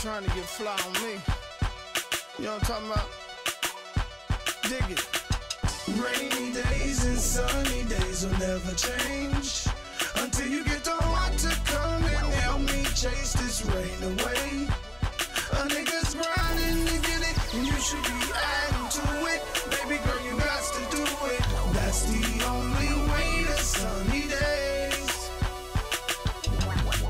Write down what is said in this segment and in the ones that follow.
trying to get fly on me. You know what I'm talking about? Dig it. Rainy days and sunny days will never change until you get the heart to come and help me chase this rain away. A nigga's grinding to get it, and you should be adding to it. Baby girl, you got to do it. That's the only way to sunny days.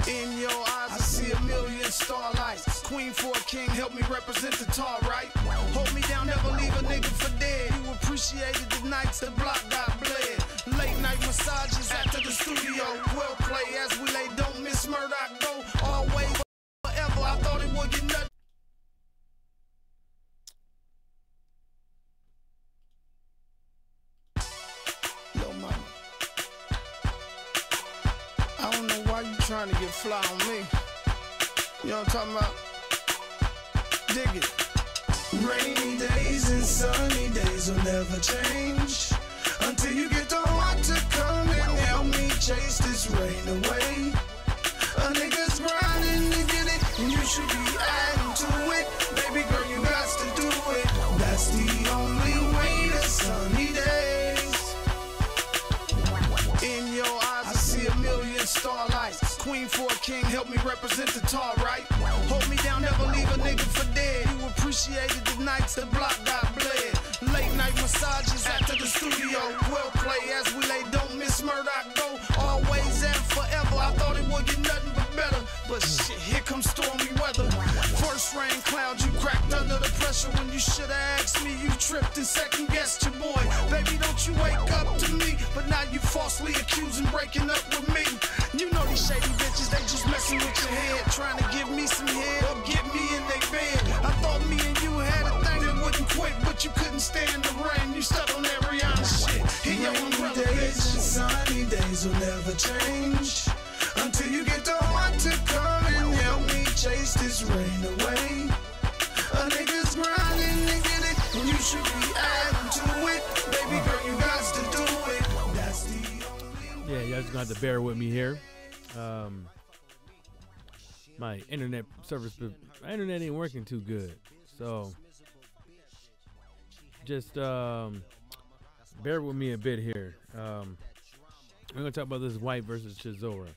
In your eyes, I see a million starlights. Queen for a king, help me represent the tall right. Hold me down, never leave a nigga for dead. You appreciated the nights the block got bled. Late night massages after the studio. Well play as we lay, don't miss Murdoch, go always forever. I thought it would get nothing. Yo, mama, I don't know why you trying to get fly on me. You know what I'm talking about? Dig it. Rainy days and sunny days will never change until you get the heart to come and help me chase this rain away. A nigga's grinding to get it, and you should be adding to it. Baby girl, you got to do it. That's the only way to sunny days. In your eyes, I see a million starlights. Queen for a king, help me represent the tall right. Hold me down, never leave a nigga for dead. You appreciated the nights the block got bled. Late night massages after the studio. Well play as we lay, don't miss Murdoch, go always and forever. I thought it would get nothing but better, but shit, here comes stormy weather. First rain cloud, you cracked under the pressure when you should've asked me. You tripped and second guessed your boy. Baby, don't you wake up to me, but now you falsely accusing breaking up with me. You know these shady bitches, they just messing with your head, trying to give me some head or get me in their bed. I thought me and you had a thing that wouldn't quit, but you couldn't stand the rain. You stuck on that Rihanna shit. Here your umbrella, days bitch. and sunny days will never change until you get the heart to come and help me chase this rain away. A nigga's grinding to get it, and you should be adding to it. Baby girl, you got to do it. That's the only way. Yeah, y'all just gonna have to bear with me here. My internet service, my internet ain't working too good, so just bear with me a bit here. We're gonna talk about this Whyte Vs Chisora.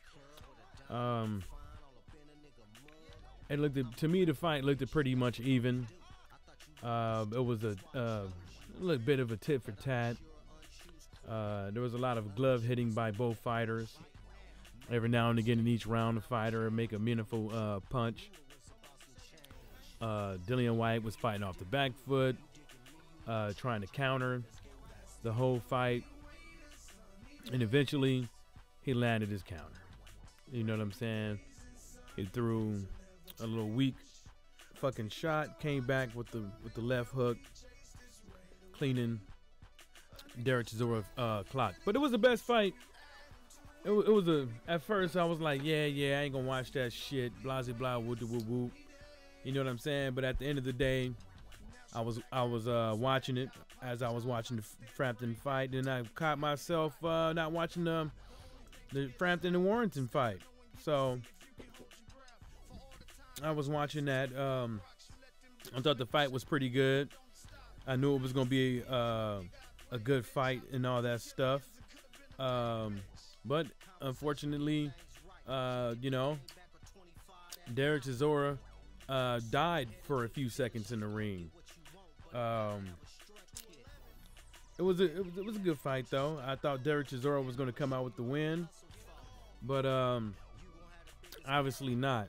It looked to me, the fight looked pretty much even. It was a little bit of a tit for tat. There was a lot of glove hitting by both fighters. Every now and again in each round, the fighter would make a meaningful punch. Dillian Whyte was fighting off the back foot, trying to counter the whole fight. And eventually, he landed his counter. You know what I'm saying? He threw a little weak fucking shot, came back with the left hook, cleaning Derek Chisora's clock. But it was the best fight. It was at first I was like, yeah, I ain't gonna watch that shit, blah blah, whoop whoop whoop. You know what I'm saying? But at the end of the day, I was watching it as I was watching the Frampton fight, and I caught myself not watching the Frampton and Warrington fight. So I was watching that. I thought the fight was pretty good. I knew it was gonna be a good fight and all that stuff. But unfortunately, you know, Derek Chisora died for a few seconds in the ring. It was a good fight though. I thought Derek Chisora was going to come out with the win, but obviously not.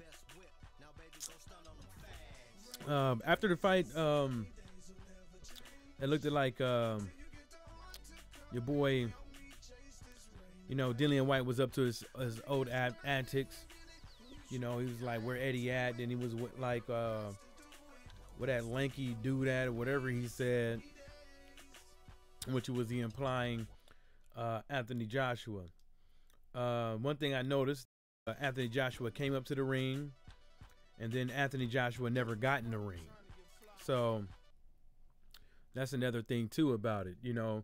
After the fight, it looked like your boy, you know, Dillian Whyte was up to his old antics. You know, he was like, where Eddie at? Then he was like, where that lanky dude at, or whatever he said, which was he implying Anthony Joshua. One thing I noticed, Anthony Joshua came up to the ring, and then Anthony Joshua never got in the ring. So that's another thing too about it. You know,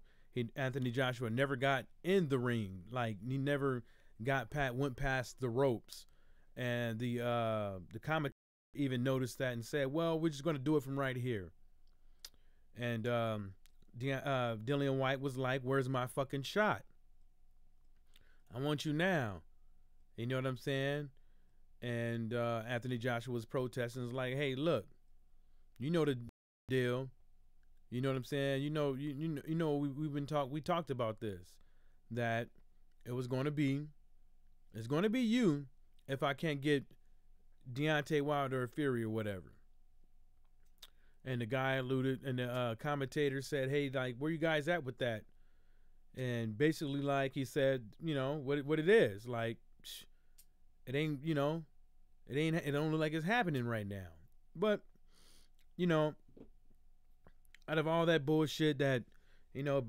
Anthony Joshua never got in the ring. Like, he never went past the ropes. And the comic even noticed that and said, well, we're just going to do it from right here. And Dillian Whyte was like, where's my fucking shot? I want you now. You know what I'm saying? And Anthony Joshua was protesting. Was like, hey, look, you know the deal. You know what I'm saying? You know, we talked about this, that it's going to be you if I can't get Deontay Wilder or Fury or whatever. And the guy alluded, and the commentator said, hey, like, where you guys at with that? And basically, like, he said, you know, what it is. Like, it ain't, you know, it don't look like it's happening right now. But, you know, out of all that bullshit that, you know,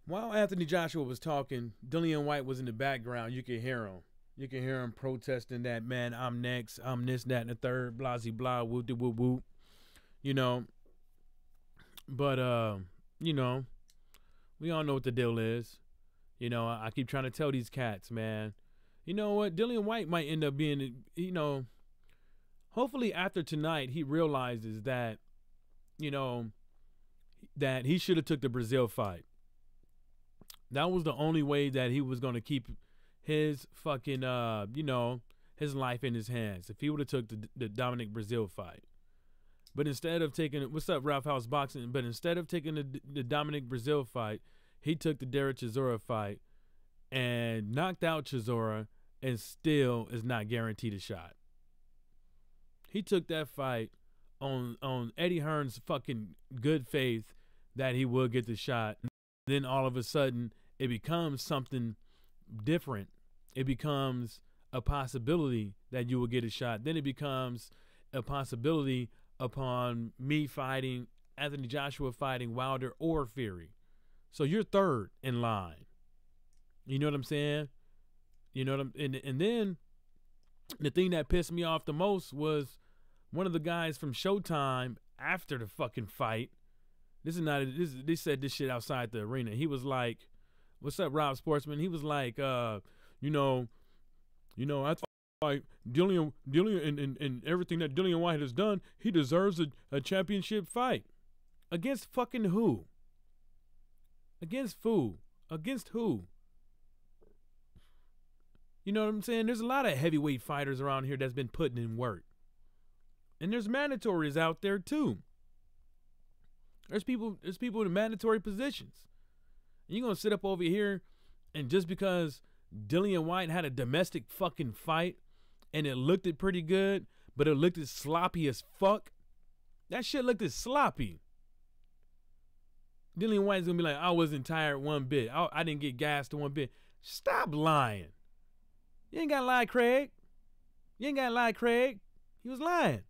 while Anthony Joshua was talking, Dillian Whyte was in the background. You could hear him. You can hear him protesting that, man, I'm next, I'm this, that, and the third, blah, blah, whoop, whoop, whoop. You know, but, you know, we all know what the deal is. You know, I keep trying to tell these cats, man, you know what? Dillian Whyte might end up being, you know, hopefully after tonight, he realizes that, you know, that he should have took the Brazil fight. That was the only way that he was going to keep his fucking, you know, his life in his hands. If he would have took the Dominic Brazil fight. But instead of taking, what's up, Ralph House Boxing? But instead of taking the Dominic Brazil fight, he took the Derek Chisora fight and knocked out Chisora and still is not guaranteed a shot. He took that fight on Eddie Hearn's fucking good faith that he would get the shot. Then all of a sudden, it becomes something different. It becomes a possibility that you will get a shot. Then it becomes a possibility upon me fighting, Anthony Joshua fighting Wilder or Fury. So you're third in line. You know what I'm saying? You know what and then the thing that pissed me off the most was one of the guys from Showtime after the fucking fight. They said this shit outside the arena. He was like, what's up, Rob Sportsman? He was like, you know, I thought like Dillian and everything that Dillian Whyte has done, he deserves a championship fight. Against fucking who? Against who? Against who? You know what I'm saying? There's a lot of heavyweight fighters around here that's been putting in work. And there's mandatories out there too. There's people in mandatory positions. And you're gonna sit up over here and just because Dillian Whyte had a domestic fucking fight and it looked it pretty good, but it looked as sloppy as fuck. That shit looked as sloppy. Dillian Whyte's gonna be like, I wasn't tired one bit. I didn't get gassed one bit. Stop lying. You ain't gotta lie, Craig. You ain't gotta lie, Craig. He was lying.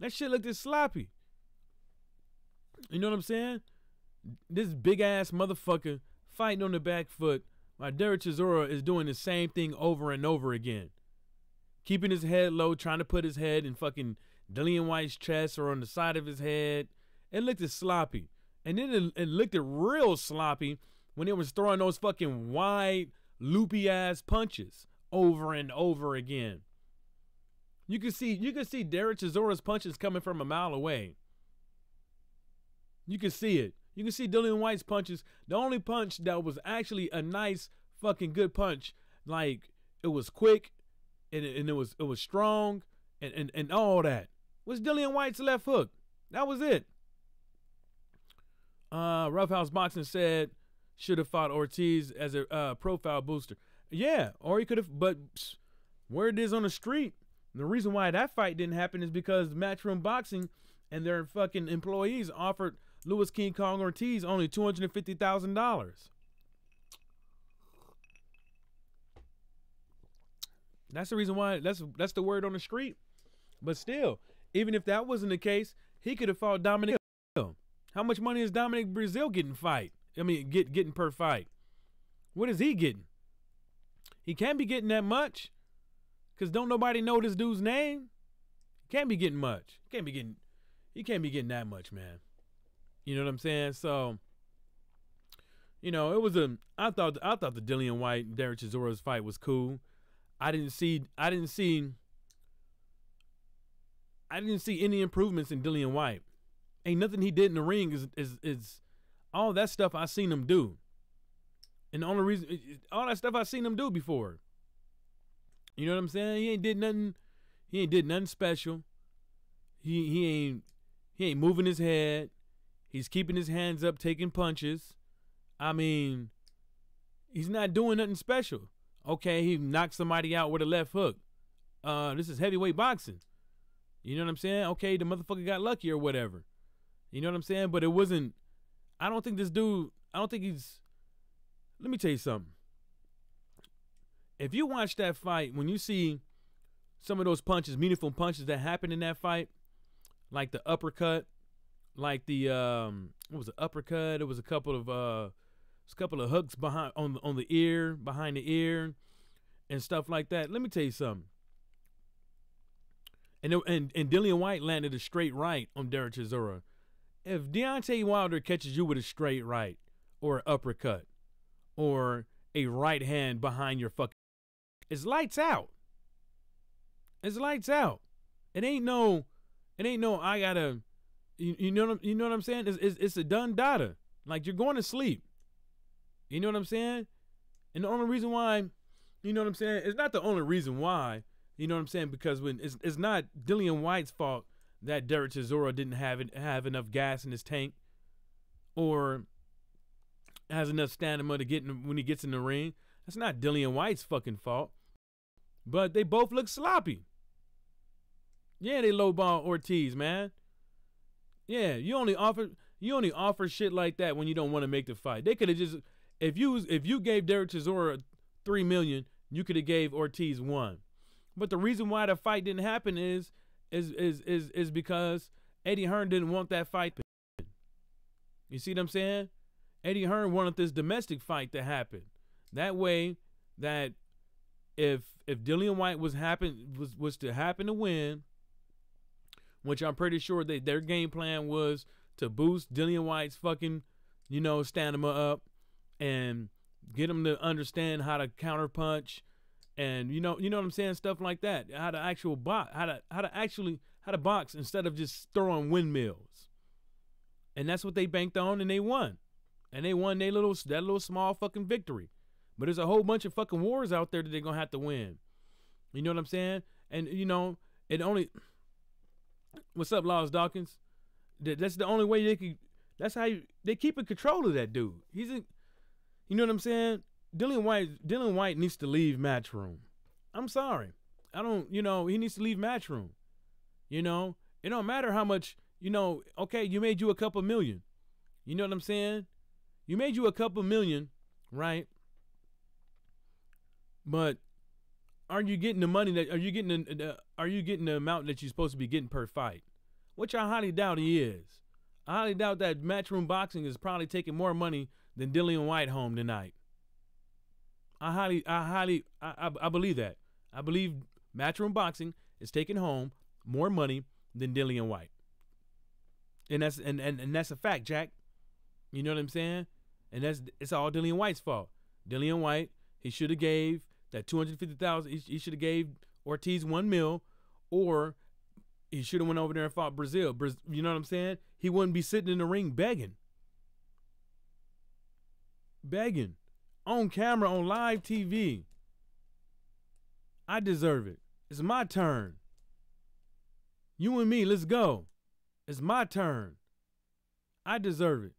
That shit looked as sloppy. You know what I'm saying? This big ass motherfucker fighting on the back foot while Derek Chisora is doing the same thing over and over again. Keeping his head low, trying to put his head in fucking Dillian Whyte's chest or on the side of his head. It looked as sloppy. And then it looked real sloppy when it was throwing those fucking wide, loopy ass punches over and over again. You could see Derek Chisora's punches coming from a mile away. You can see it. You can see Dillian Whyte's punches. The only punch that was actually a nice fucking good punch, like it was quick and it was strong and all that, was Dillian Whyte's left hook. That was it. Rough House Boxing said should have fought Ortiz as a profile booster. Yeah, or he could have, but where it is on the street, the reason why that fight didn't happen is because Matchroom Boxing and their fucking employees offered Louis King Kong Ortiz only $250,000. That's the reason why. That's the word on the street. But still, even if that wasn't the case, he could have fought Dominic. How much money is Dominic Brazil getting getting per fight? What is he getting? He can't be getting that much, cause don't nobody know this dude's name. He can't be getting much. He can't be getting that much, man. You know what I'm saying? So, you know, it was I thought the Dillian Whyte Derek Chisora's fight was cool. I didn't see I didn't see any improvements in Dillian Whyte. Ain't nothing he did in the ring is all that stuff I seen him do. And the only reason, all that stuff I seen him do before. You know what I'm saying? He ain't did nothing. He ain't did nothing special. He ain't moving his head. He's keeping his hands up, taking punches. I mean, he's not doing nothing special. Okay, he knocked somebody out with a left hook. This is heavyweight boxing. You know what I'm saying? Okay, the motherfucker got lucky or whatever. You know what I'm saying? But it wasn't, I don't think this dude, I don't think he's, let me tell you something. If you watch that fight, when you see some of those punches, meaningful punches that happened in that fight, like the uppercut, like the what was it, uppercut? It was a couple of hooks behind on the ear, behind the ear, and stuff like that. Let me tell you something. And Dillian Whyte landed a straight right on Derek Chisora. If Deontay Wilder catches you with a straight right, or an uppercut, or a right hand behind your fucking, it's lights out. It's lights out. It ain't no I gotta, you know what I'm saying? It's a done data. Like, you're going to sleep. You know what I'm saying? And the only reason why, you know what I'm saying? It's not the only reason why, you know what I'm saying? Because when it's not Dillian Whyte's fault that Derek Chisora didn't have enough gas in his tank, or has enough stamina to get when he gets in the ring. That's not Dillian Whyte's fucking fault. But they both look sloppy. Yeah, they lowball Ortiz, man. Yeah, you only offer shit like that when you don't want to make the fight. They could have just, if you gave Derek Chisora $3 million, you could have gave Ortiz $1 million. But the reason why the fight didn't happen is because Eddie Hearn didn't want that fight. You see what I'm saying? Eddie Hearn wanted this domestic fight to happen. That way, that if Dillian Whyte was to happen to win, which I'm pretty sure that their game plan was to boost Dillian Whyte's fucking, stamina up and get him to understand how to counterpunch, and you know what I'm saying, stuff like that. How to box instead of just throwing windmills. And that's what they banked on, and they won. And they won that little small fucking victory. But there's a whole bunch of fucking wars out there that they're gonna have to win. You know what I'm saying? And it only, what's up, Laws Dawkins? That's the only way they can. That's how they keep in control of that dude. You know what I'm saying? Dillian Whyte needs to leave Matchroom. I'm sorry. He needs to leave Matchroom. It don't matter how much, okay, you made you a couple million. You know what I'm saying? You made you a couple million, right? But are you getting the money are you getting the amount that you're supposed to be getting per fight? Which I highly doubt he is. I highly doubt that Matchroom Boxing is probably taking more money than Dillian Whyte home tonight. I believe that. I believe Matchroom Boxing is taking home more money than Dillian Whyte. And that's a fact, Jack. You know what I'm saying? And it's all Dillian Whyte's fault. Dillian Whyte, he should have gave that $250,000. He should have gave Ortiz $1 million, or he should have went over there and fought Brazil. You know what I'm saying? He wouldn't be sitting in the ring begging on camera, on live TV. I deserve it. It's my turn. You and me, let's go. It's my turn. I deserve it.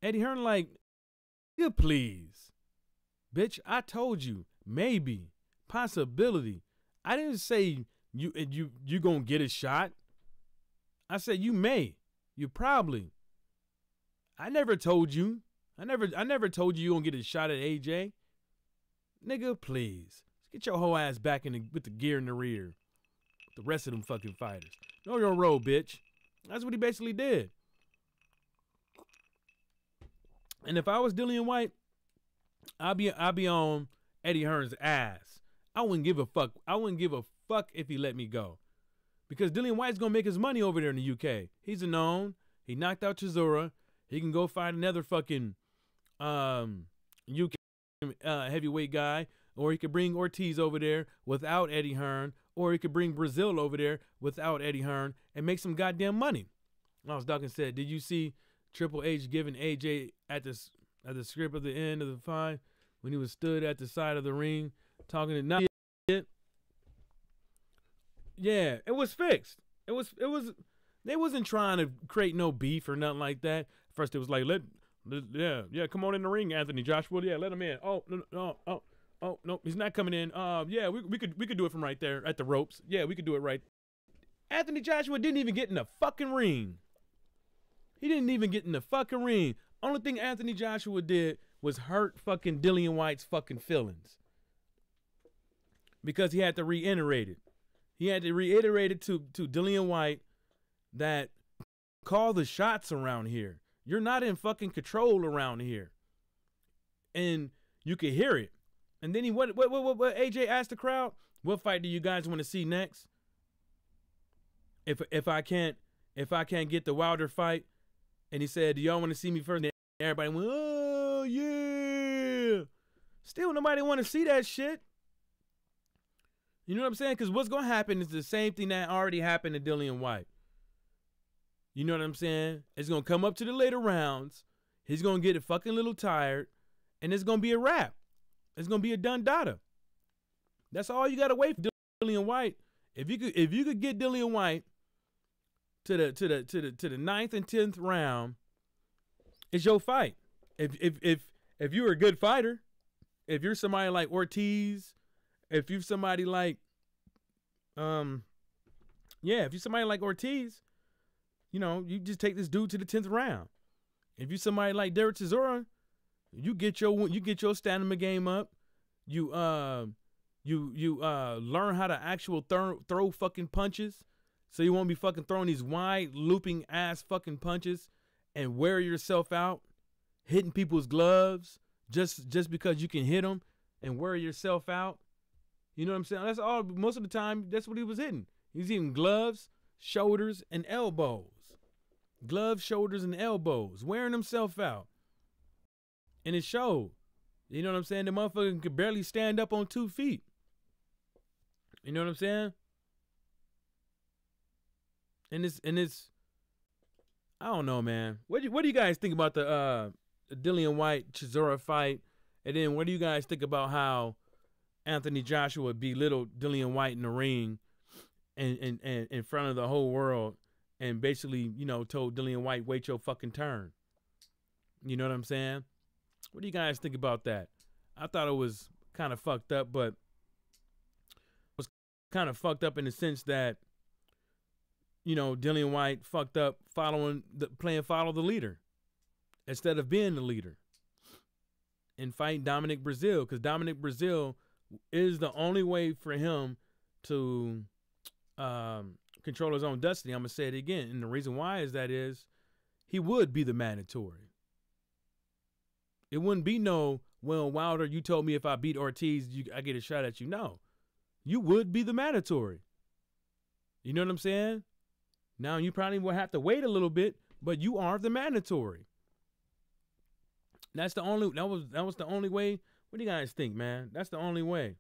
Eddie Hearn, like, yeah, please. Bitch, I told you, maybe, possibility. I didn't say you gonna get a shot. I said you may. You probably. I never told you. I never told you gonna get a shot at AJ. Nigga, please. Get your whole ass back with the gear in the rear. With the rest of them fucking fighters. Know your role, bitch. That's what he basically did. And if I was Dillian Whyte, I'd be on Eddie Hearn's ass. I wouldn't give a fuck. I wouldn't give a fuck if he let me go. Because Dillian Whyte's gonna make his money over there in the UK. He's a known. He knocked out Chisora. He can go find another fucking UK heavyweight guy, or he could bring Ortiz over there without Eddie Hearn, or he could bring Brazil over there without Eddie Hearn and make some goddamn money. Miles Dawkins said, "Did you see Triple H giving AJ at the script at the end of the fight when he was stood at the side of the ring talking to nothing?" Yeah, it was fixed. It was. They wasn't trying to create no beef or nothing like that. First, it was like, yeah, come on in the ring, Anthony Joshua. Yeah, let him in. Oh, no, he's not coming in. Yeah, we could do it from right there at the ropes. Yeah, we could do it right. Anthony Joshua didn't even get in the fucking ring. He didn't even get in the fucking ring. Only thing Anthony Joshua did was hurt fucking Dillian Whyte's fucking feelings. Because he had to reiterate it. He had to reiterate it to Dillian Whyte that call the shots around here. You're not in fucking control around here. And you could hear it. And then what AJ asked the crowd, what fight do you guys want to see next? If I can't get the Wilder fight, and he said, do y'all want to see me first? And everybody went, oh yeah. Still nobody want to see that shit. You know what I'm saying? Because what's gonna happen is the same thing that already happened to Dillian Whyte. You know what I'm saying? It's gonna come up to the later rounds. He's gonna get a fucking little tired, and it's gonna be a wrap. It's gonna be a done data. That's all you gotta wait for Dillian Whyte. If you could get Dillian Whyte to the 9th and 10th round, it's your fight. If you're a good fighter, if you're somebody like Ortiz, if you're somebody like if you're somebody like Ortiz, you know, you just take this dude to the 10th round. If you're somebody like Derek Chisora, you get your stamina game up. You learn how to actual throw fucking punches, so you won't be fucking throwing these wide looping ass fucking punches and wear yourself out, hitting people's gloves just because you can hit them and wear yourself out. You know what I'm saying? That's all. Most of the time, that's what he was hitting. He's hitting gloves, shoulders, and elbows. Gloves, shoulders, and elbows, wearing himself out. And it showed. You know what I'm saying? The motherfucker could barely stand up on 2 feet. You know what I'm saying? And it's I don't know, man. What do you guys think about the Dillian Whyte Chisora fight? And then what do you guys think about how Anthony Joshua belittled Dillian Whyte in the ring and in front of the whole world and basically, you know, told Dillian Whyte, wait your fucking turn? You know what I'm saying? What do you guys think about that? I thought it was kind of fucked up, but it was kind of fucked up in the sense that, you know, Dillian Whyte fucked up playing follow the leader instead of being the leader and fighting Dominic Breazeale, because Dominic Breazeale is the only way for him to control his own destiny. I'm going to say it again. And the reason why is he would be the mandatory. It wouldn't be no, well, Wilder, you told me if I beat Ortiz, I get a shot at you. No. You would be the mandatory. You know what I'm saying? Now, you probably will have to wait a little bit, but you are the mandatory. That was the only way. What do you guys think, man? That's the only way.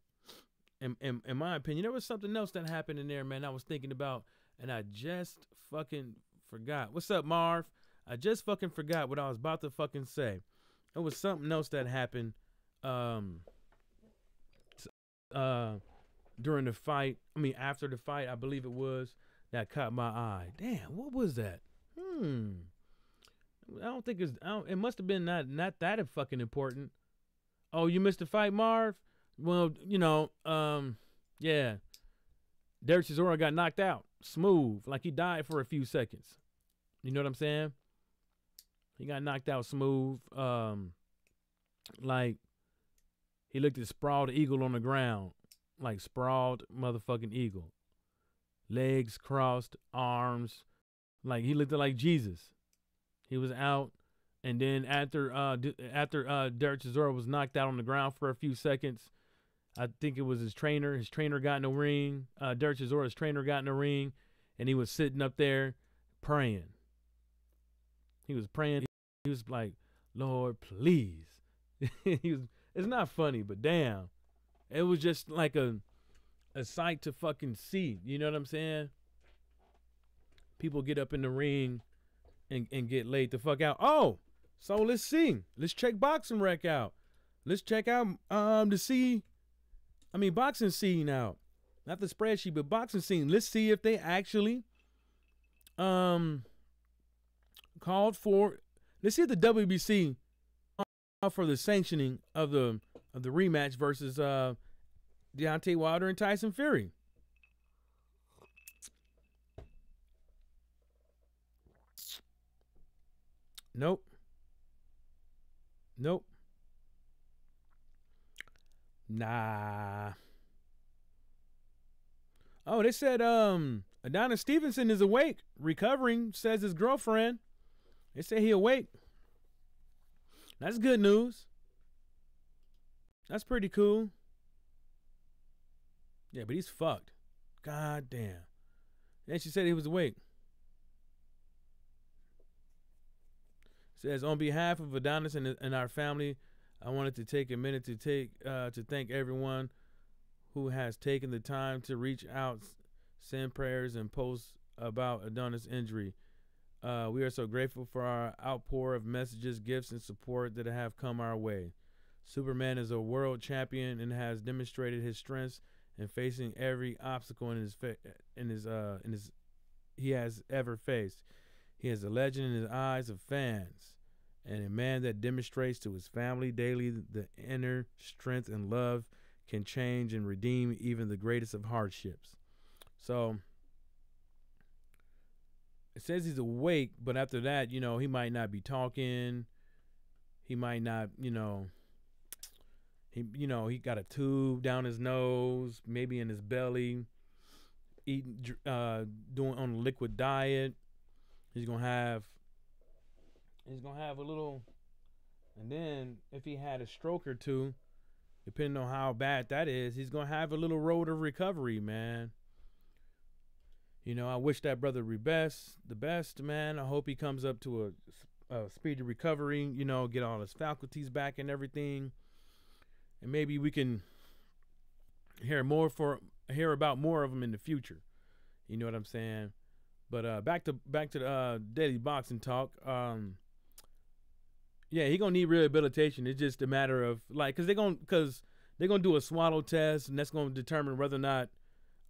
In my opinion, there was something else that happened in there, man, I was thinking about, and I just fucking forgot. What's up, Marv? I just fucking forgot what I was about to fucking say. There was something else that happened during the fight. I mean, after the fight, I believe it was, that caught my eye. Damn, what was that? I don't think it must have been not that fucking important. Oh, you missed the fight, Marv? Well, you know, yeah. Derek Chisora got knocked out. Smooth. Like he died for a few seconds. You know what I'm saying? He got knocked out smooth. Like he looked at sprawled eagle on the ground. Like sprawled motherfucking eagle. Legs crossed, arms. Like he looked like Jesus. He was out. And then after Derek Chisora was knocked out on the ground for a few seconds, I think it was his trainer. His trainer got in the ring. Derek Chisora's trainer got in the ring, and he was sitting up there praying. He was praying. He was like, Lord, please. It's not funny, but damn. It was just like a a sight to fucking see. You know what I'm saying? People get up in the ring and get laid the fuck out. Oh, so let's see. Let's check Boxing Rec out. Let's check out boxing scene out. Not the spreadsheet, but boxing scene. Let's see if they actually called for. Let's see if the WBC called for the sanctioning of the rematch versus Deontay Wilder and Tyson Fury. Nope. Nah. Oh, they said Adonis Stevenson is awake, recovering, says his girlfriend. They say he awake. That's good news. That's pretty cool. Yeah, but he's fucked. God damn. And she said he was awake. Says, on behalf of Adonis and our family, I wanted to take a minute to thank everyone who has taken the time to reach out, send prayers, and post about Adonis' injury. We are so grateful for our outpour of messages, gifts, and support that have come our way. Superman is a world champion and has demonstrated his strengths in facing every obstacle he has ever faced. He is a legend in the eyes of fans, and a man that demonstrates to his family daily the inner strength and love can change and redeem even the greatest of hardships. So it says he's awake, but after that, he might not be talking. He might not, he got a tube down his nose, maybe in his belly, eating, doing on a liquid diet. He's gonna have a little, and then if he had a stroke or two, depending on how bad that is, he's gonna have a little road of recovery, man. I wish that brother the best, man. I hope he comes up to a speedy recovery, get all his faculties back and everything. And maybe we can hear about more of him in the future. You know what I'm saying? But back to the daily boxing talk. Yeah, he gonna need rehabilitation. It's just a matter of because they're gonna do a swallow test, and that's gonna determine whether or not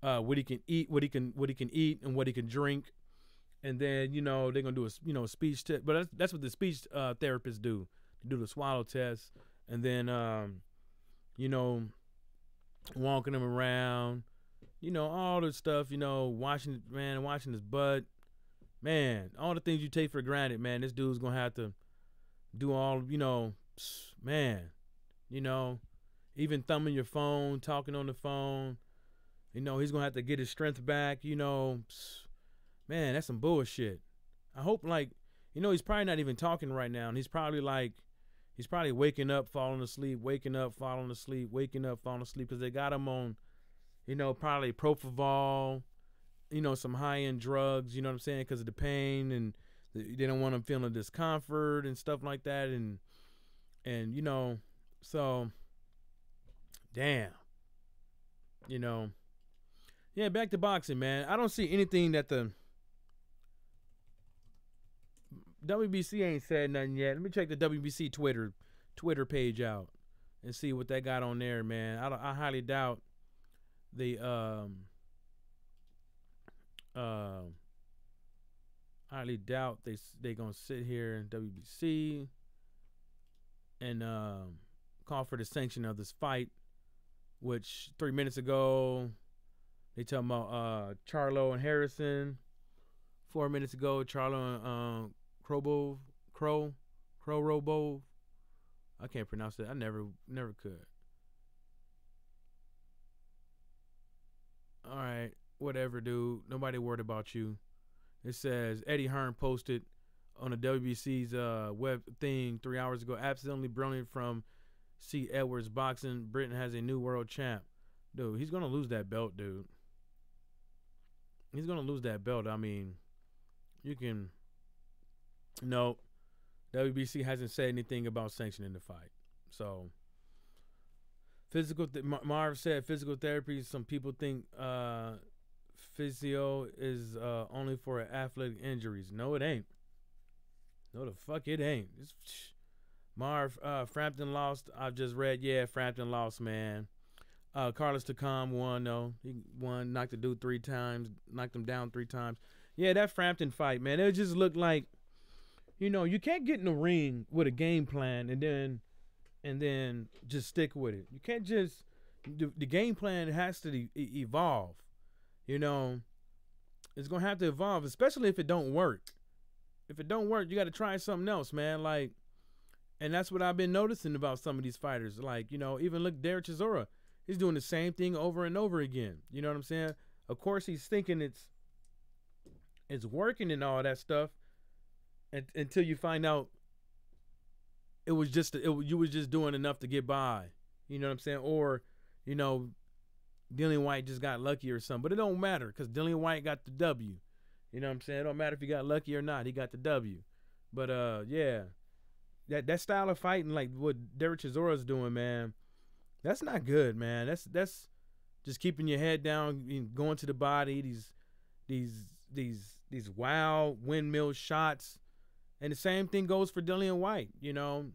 what he can eat, what he can eat, and what he can drink. And then they're gonna do a speech test. But that's what the speech therapists do. They do the swallow test, and then walking him around. All the stuff, washing his butt. Man, all the things you take for granted, man, this dude's going to have to do all, man, even thumbing your phone, talking on the phone. He's going to have to get his strength back, man, that's some bullshit. I hope, he's probably not even talking right now, and he's probably waking up, falling asleep, waking up, falling asleep, waking up, falling asleep, because they got him on, probably propofol, some high-end drugs, you know what I'm saying, because of the pain, and they don't want him feeling discomfort and stuff like that, and so, damn, yeah, back to boxing, man. I don't see anything that the WBC ain't said nothing yet. Let me check the WBC Twitter page out and see what they got on there, man. I highly doubt they gonna sit here in WBC and call for the sanction of this fight, which 3 minutes ago they talking about Charlo and Harrison. 4 minutes ago, Charlo and Krorobov. I can't pronounce it. I never could. All right, whatever, dude. Nobody worried about you. It says Eddie Hearn posted on the WBC's web thing 3 hours ago. Absolutely brilliant from C. Edwards Boxing. Britain has a new world champ. Dude, he's gonna lose that belt, dude. He's gonna lose that belt. I mean, you can. No, WBC hasn't said anything about sanctioning the fight. So Marv said physical therapy. Some people think physio is only for athletic injuries. No, it ain't. No, the fuck it ain't. Marv, Frampton lost. I've just read. Yeah, Frampton lost, man. Carlos Takam won, though. He won, knocked the dude 3 times, knocked him down 3 times. Yeah, that Frampton fight, man, it just looked like, you know, you can't get in the ring with a game plan and then just stick with it. You can't just, the game plan has to evolve. You know, it's going to have to evolve, especially if it don't work. If it don't work, you got to try something else, man. Like, and that's what I've been noticing about some of these fighters. Like, you know, even look, Derek Chisora. He's doing the same thing over and over again. You know what I'm saying? Of course, he's thinking it's working and all that stuff, until you find out you was just doing enough to get by. You know what I'm saying? Or, you know, Dillian Whyte just got lucky or something. But it don't matter because Dillian Whyte got the W. You know what I'm saying? It don't matter if he got lucky or not. He got the W. But yeah, that style of fighting, like what Derek Chisora's doing, man. That's not good, man. That's just keeping your head down, going to the body, these wild windmill shots. And the same thing goes for Dillian Whyte, you know.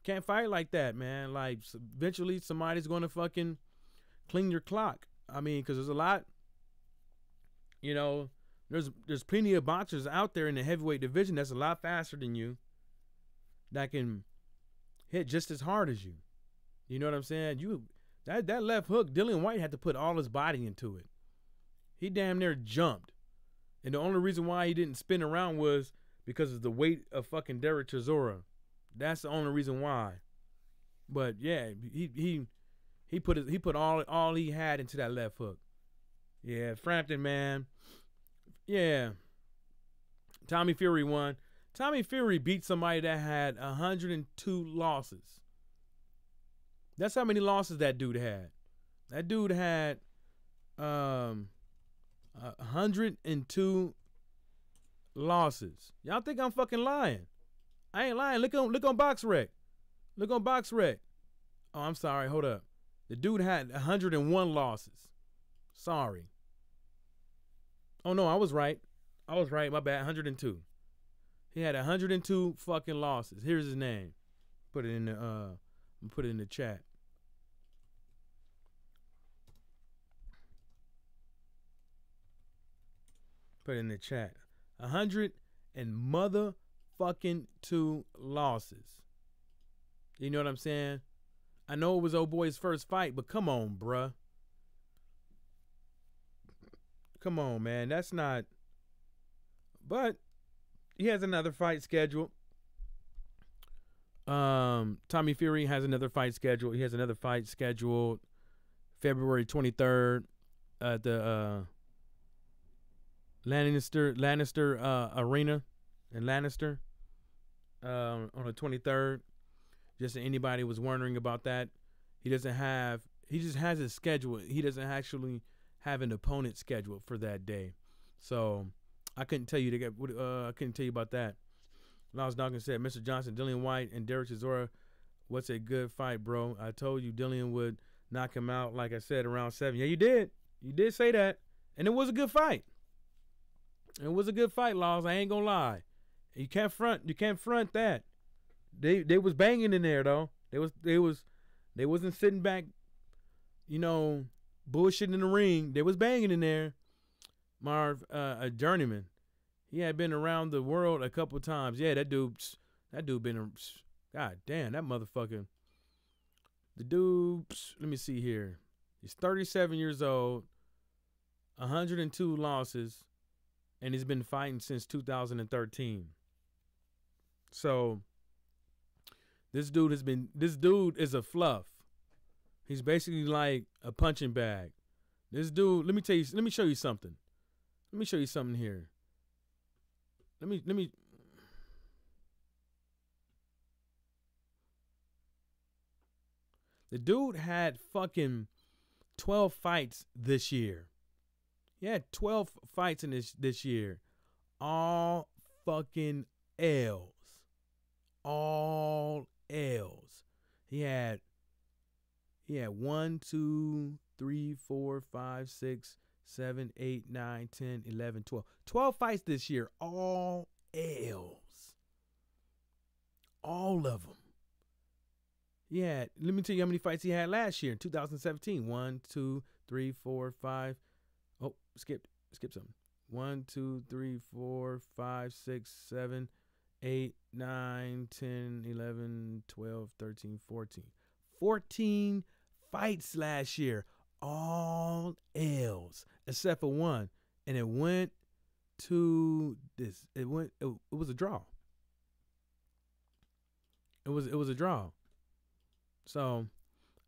Can't fight like that, man. Like, eventually somebody's going to fucking clean your clock. I mean, because there's a lot, you know, there's plenty of boxers out there in the heavyweight division that's a lot faster than you that can hit just as hard as you. You know what I'm saying? That left hook, Dillian Whyte had to put all his body into it. He damn near jumped. And the only reason why he didn't spin around was because of the weight of fucking Derek Chisora. That's the only reason why. But yeah, he put all he had into that left hook. Yeah, Frampton, man. Yeah. Tommy Fury won. Tommy Fury beat somebody that had 102 losses. That's how many losses that dude had. That dude had 102 losses. Y'all think I'm fucking lying? I ain't lying. Look on BoxRec. Look on BoxRec. Oh, I'm sorry. Hold up. The dude had 101 losses. Sorry. Oh no, I was right. My bad. 102. He had 102 fucking losses. Here's his name. Put it in the chat. Put it in the chat. 100 and motherfucking 2 losses. You know what I'm saying? I know it was old boy's first fight, but come on, bruh. Come on, man. That's not. But he has another fight scheduled. Tommy Fury has another fight scheduled. He has another fight scheduled February 23rd at the Lannister Arena in Lannister on the 23rd. Just so anybody was wondering about that, he just has his schedule. He doesn't actually have an opponent scheduled for that day, so I couldn't tell you I couldn't tell you about that. Lars Dawkins said, Mr. Johnson, Dillian Whyte and Derek Chisora, what's a good fight, bro? I told you Dillian would knock him out, like I said, around 7. Yeah, you did. You did say that, and it was a good fight. It was a good fight, Lars. I ain't gonna lie. You can't front that. They was banging in there though. They wasn't sitting back, you know, bullshitting in the ring. They was banging in there. Marv, a journeyman. He had been around the world a couple of times. Yeah, that dude been. God damn, that motherfucker. The dude. Let me see here. He's 37 years old, 102 losses, and he's been fighting since 2013. So this dude is a fluff. He's basically like a punching bag. This dude, let me show you something. Let me show you something here. Let me The dude had fucking 12 fights this year. He had 12 fights in this year. All fucking L's. All L's. He had He had 1, 2, 3, 4, 5, 6, 7, 8, 9, 10, 11, 12. 12 fights this year. All L's. All of them. Yeah, let me tell you how many fights he had last year in 2017. 1, 2, 3, 4, 5. Oh, skip something. 1, 2, 3, 4, 5, 6, 7, 8, 9, 10, 11, 12, 13, 14. 14 fights last year. All L's except for one. And it went to this. It was a draw. It was a draw. So,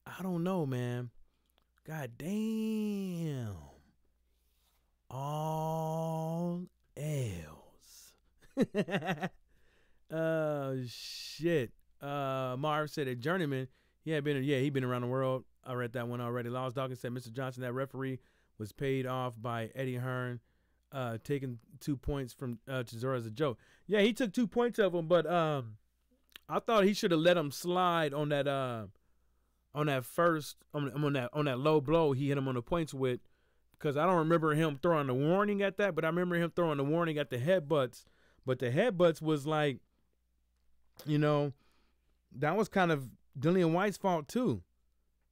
I don't know, man. God damn. All L's. Oh, shit. Marv said a journeyman. He been around the world. I read that one already. Laws Dawkins said, Mr. Johnson, that referee was paid off by Eddie Hearn, taking 2 points from Chisora as a joke. Yeah, he took 2 points of him, but I thought he should have let him slide on that on that low blow he hit him on the points with, because I don't remember him throwing the warning at that, but I remember him throwing the warning at the headbutts. But the headbutts was like, you know, that was kind of Dillian White's fault too.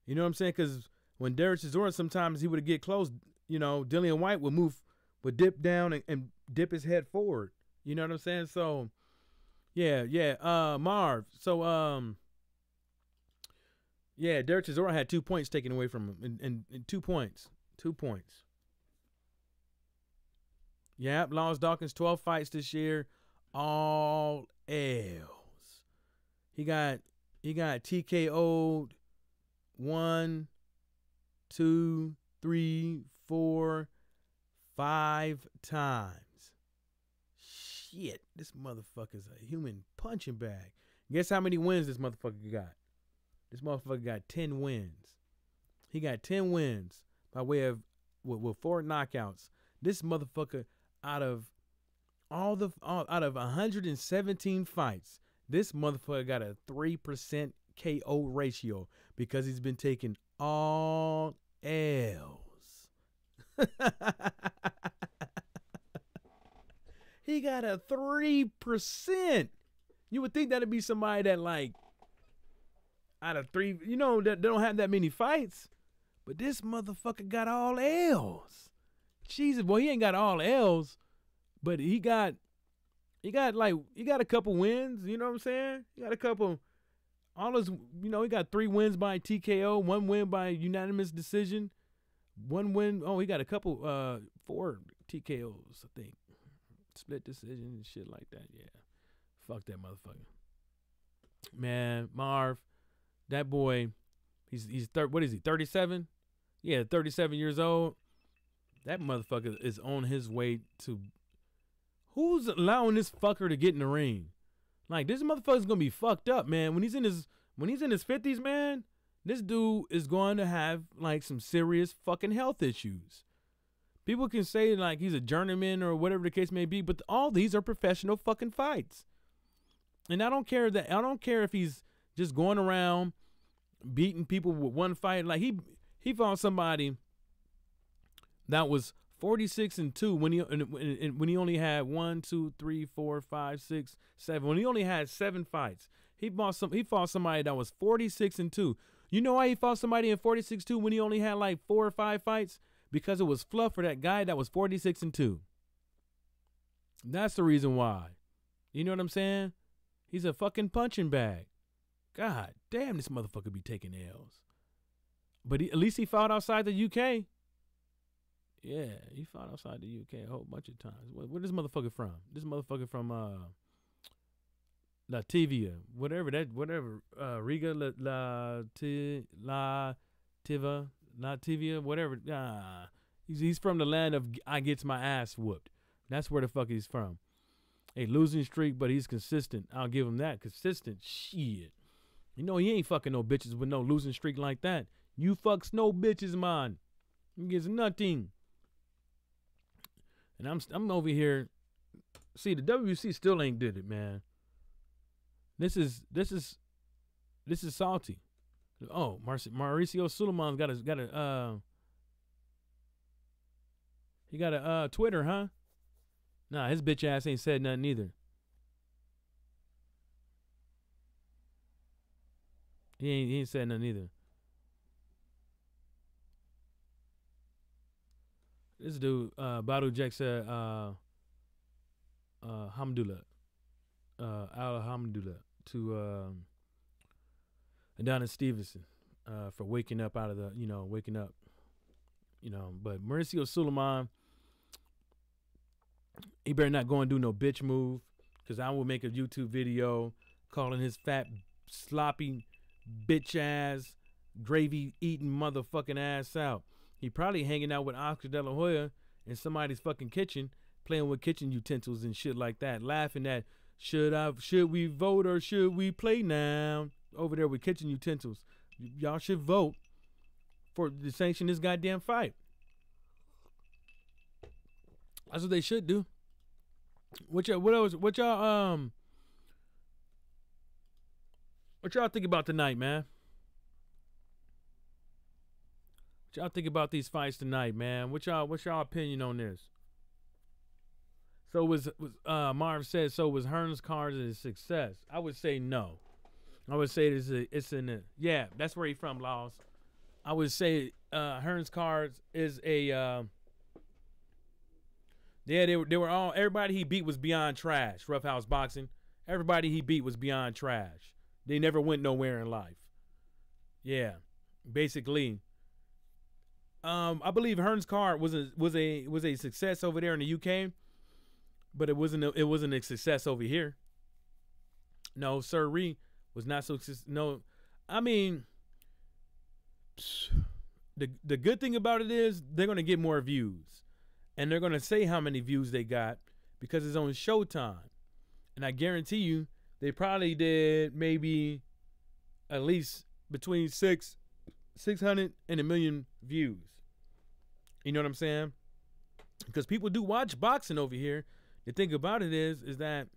You know what I'm saying? Because when Derek Chisora, sometimes he would get close, you know, Dillian White would dip down and dip his head forward. You know what I'm saying? So, yeah. Marv. So, yeah, Derek Chisora had 2 points taken away from him. And 2 points. 2 points. Yeah, Laws Dawkins, 12 fights this year. All L's. He got TKO'd 1, 2, 3, 4, 5 times. Shit, this motherfucker's a human punching bag. Guess how many wins this motherfucker got? This motherfucker got 10 wins. He got 10 wins by way of with 4 knockouts. This motherfucker, out of 117 fights, this motherfucker got a 3% KO ratio because he's been taking all L's. He got a 3%. You would think that'd be somebody that, like, out of 3, you know, that they don't have that many fights. But this motherfucker got all L's. Jesus, boy, he ain't got all L's, but he got a couple wins. You know what I'm saying? He got a couple. All his, you know, he got 3 wins by TKO, 1 win by unanimous decision, 1 win. Oh, he got a couple, 4 TKOs, I think, split decision and shit like that. Yeah, fuck that motherfucker, man. Marv, that boy, he's what is he? 37? Yeah, 37 years old. That motherfucker is on his way to. Who's allowing this fucker to get in the ring? Like, this motherfucker's gonna be fucked up, man. When he's in his 50s, man, this dude is going to have like some serious fucking health issues. People can say like he's a journeyman or whatever the case may be, but all these are professional fucking fights. And I don't care if he's just going around beating people with one fight. Like he fought somebody that was 46-2 when he only had 1, 2, 3, 4, 5, 6, 7. When he only had 7 fights, he fought somebody that was 46-2. You know why he fought somebody in 46-2 when he only had like 4 or 5 fights? Because it was fluff for that guy that was 46-2. That's the reason why. You know what I'm saying? He's a fucking punching bag. God damn, this motherfucker be taking L's. But at least he fought outside the UK. Yeah, he fought outside the UK a whole bunch of times. Where this motherfucker from? This motherfucker from Latvia, whatever, Riga, Latvia, whatever. He's from the land of I gets my ass whooped. That's where the fuck he's from. A losing streak, but he's consistent. I'll give him that. Consistent shit. You know he ain't fucking no bitches with no losing streak like that. You fucks no bitches, man. He gets nothing. And I'm over here. See, the WC still ain't did it, man. This is salty. Oh, Mauricio Suleiman's he got a Twitter, huh? Nah, his bitch ass ain't said nothing either. He ain't said nothing either. This dude, Badu Jack said, Alhamdulillah. Alhamdulillah to Adonis Stevenson for waking up out of the, waking up. But Mauricio Suleiman, he better not go and do no bitch move, because I will make a YouTube video calling his fat, sloppy, bitch ass, gravy eating motherfucking ass out. He probably hanging out with Oscar De La Hoya in somebody's fucking kitchen, playing with kitchen utensils and shit like that, laughing at should we vote or should we play now? Over there with kitchen utensils. Y'all should vote to sanction this goddamn fight. That's what they should do. What y'all think about tonight, man? What y'all think about these fights tonight, man? What's y'all opinion on this? So Marv said, so was Hearns Cards a success? I would say no. I would say yeah, that's where he from, Laws. I would say Hearns Cards is a they were all, everybody he beat was beyond trash. Roughhouse Boxing. Everybody he beat was beyond trash. They never went nowhere in life. Yeah. Basically. I believe Hearns Card was a success over there in the UK, but it wasn't a success over here. No, sirree, was not so success. No, I mean, the good thing about it is they're gonna get more views, and they're gonna say how many views they got because it's on Showtime, and I guarantee you they probably did maybe at least between 600 and 1 million views. You know what I'm saying? Because people do watch boxing over here. The thing about it is that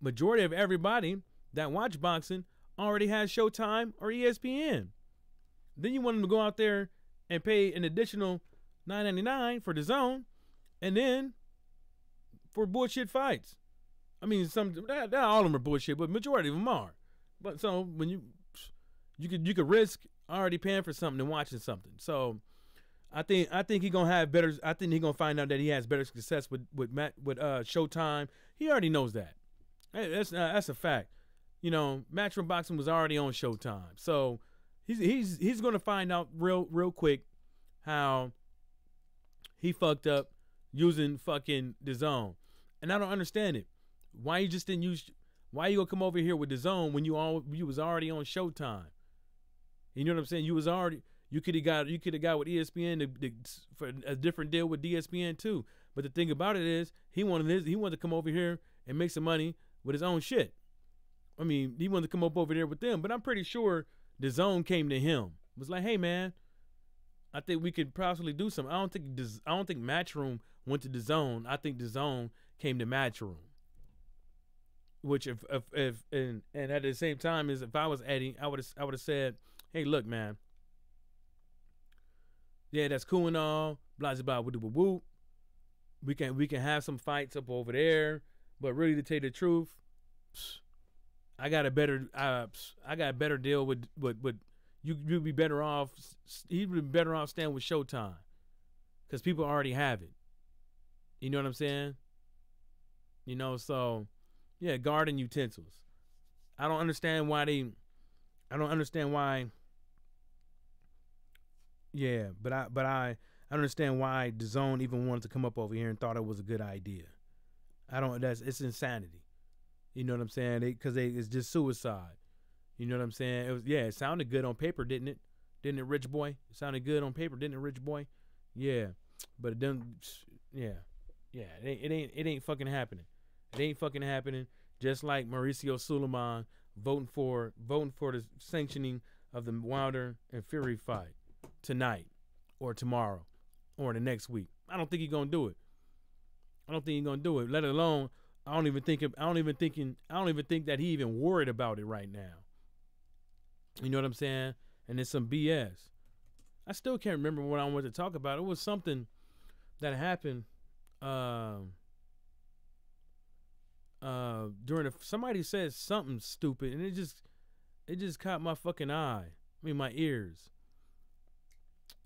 majority of everybody that watch boxing already has Showtime or ESPN. Then you want them to go out there and pay an additional $9.99 for the zone, and then for bullshit fights. I mean, not all of them are bullshit, but majority of them are. But so when you could risk already paying for something and watching something. So I think he gonna have better. I think he gonna find out that he has better success with Showtime. He already knows that. Hey, that's a fact. Matchroom Boxing was already on Showtime, so he's gonna find out real quick how he fucked up using fucking DAZN. And I don't understand it. Why you just didn't use? Why you gonna come over here with DAZN when you was already on Showtime? You know what I'm saying? You could have got with ESPN for a different deal with ESPN too. But the thing about it is he wanted to come over here and make some money with his own shit. I mean, he wanted to come up over there with them, but I'm pretty sure DAZN came to him. Was like, hey man, I think we could possibly do something. I don't think Matchroom went to DAZN. I think DAZN came to Matchroom. Which if at the same time as if I was Eddie, I would have said, hey, look, man. Yeah, that's cool and all. Blah blah blah whoop whoop. We can have some fights up over there, but really to tell you the truth, I got a better deal with you'd be better off. He'd be better off staying with Showtime, because people already have it. You know what I'm saying? So yeah, garden utensils. I don't understand why. Yeah, but I understand why DAZN even wanted to come up over here and thought it was a good idea. It's insanity. You know what I'm saying? It's just suicide. You know what I'm saying? It sounded good on paper, didn't it? Didn't it, Rich Boy? It sounded good on paper, didn't it, Rich Boy? Yeah, but it doesn't. Yeah, it ain't fucking happening. It ain't fucking happening. Just like Mauricio Suleiman voting for the sanctioning of the Wilder and Fury fight tonight or tomorrow or the next week. I don't think he's gonna do it. Let alone, I don't even think that he even worried about it right now. You know what I'm saying? and it's some BS. I still can't remember what I wanted to talk about. It was something that happened during somebody said something stupid, and it just caught my fucking eye. I mean, my ears.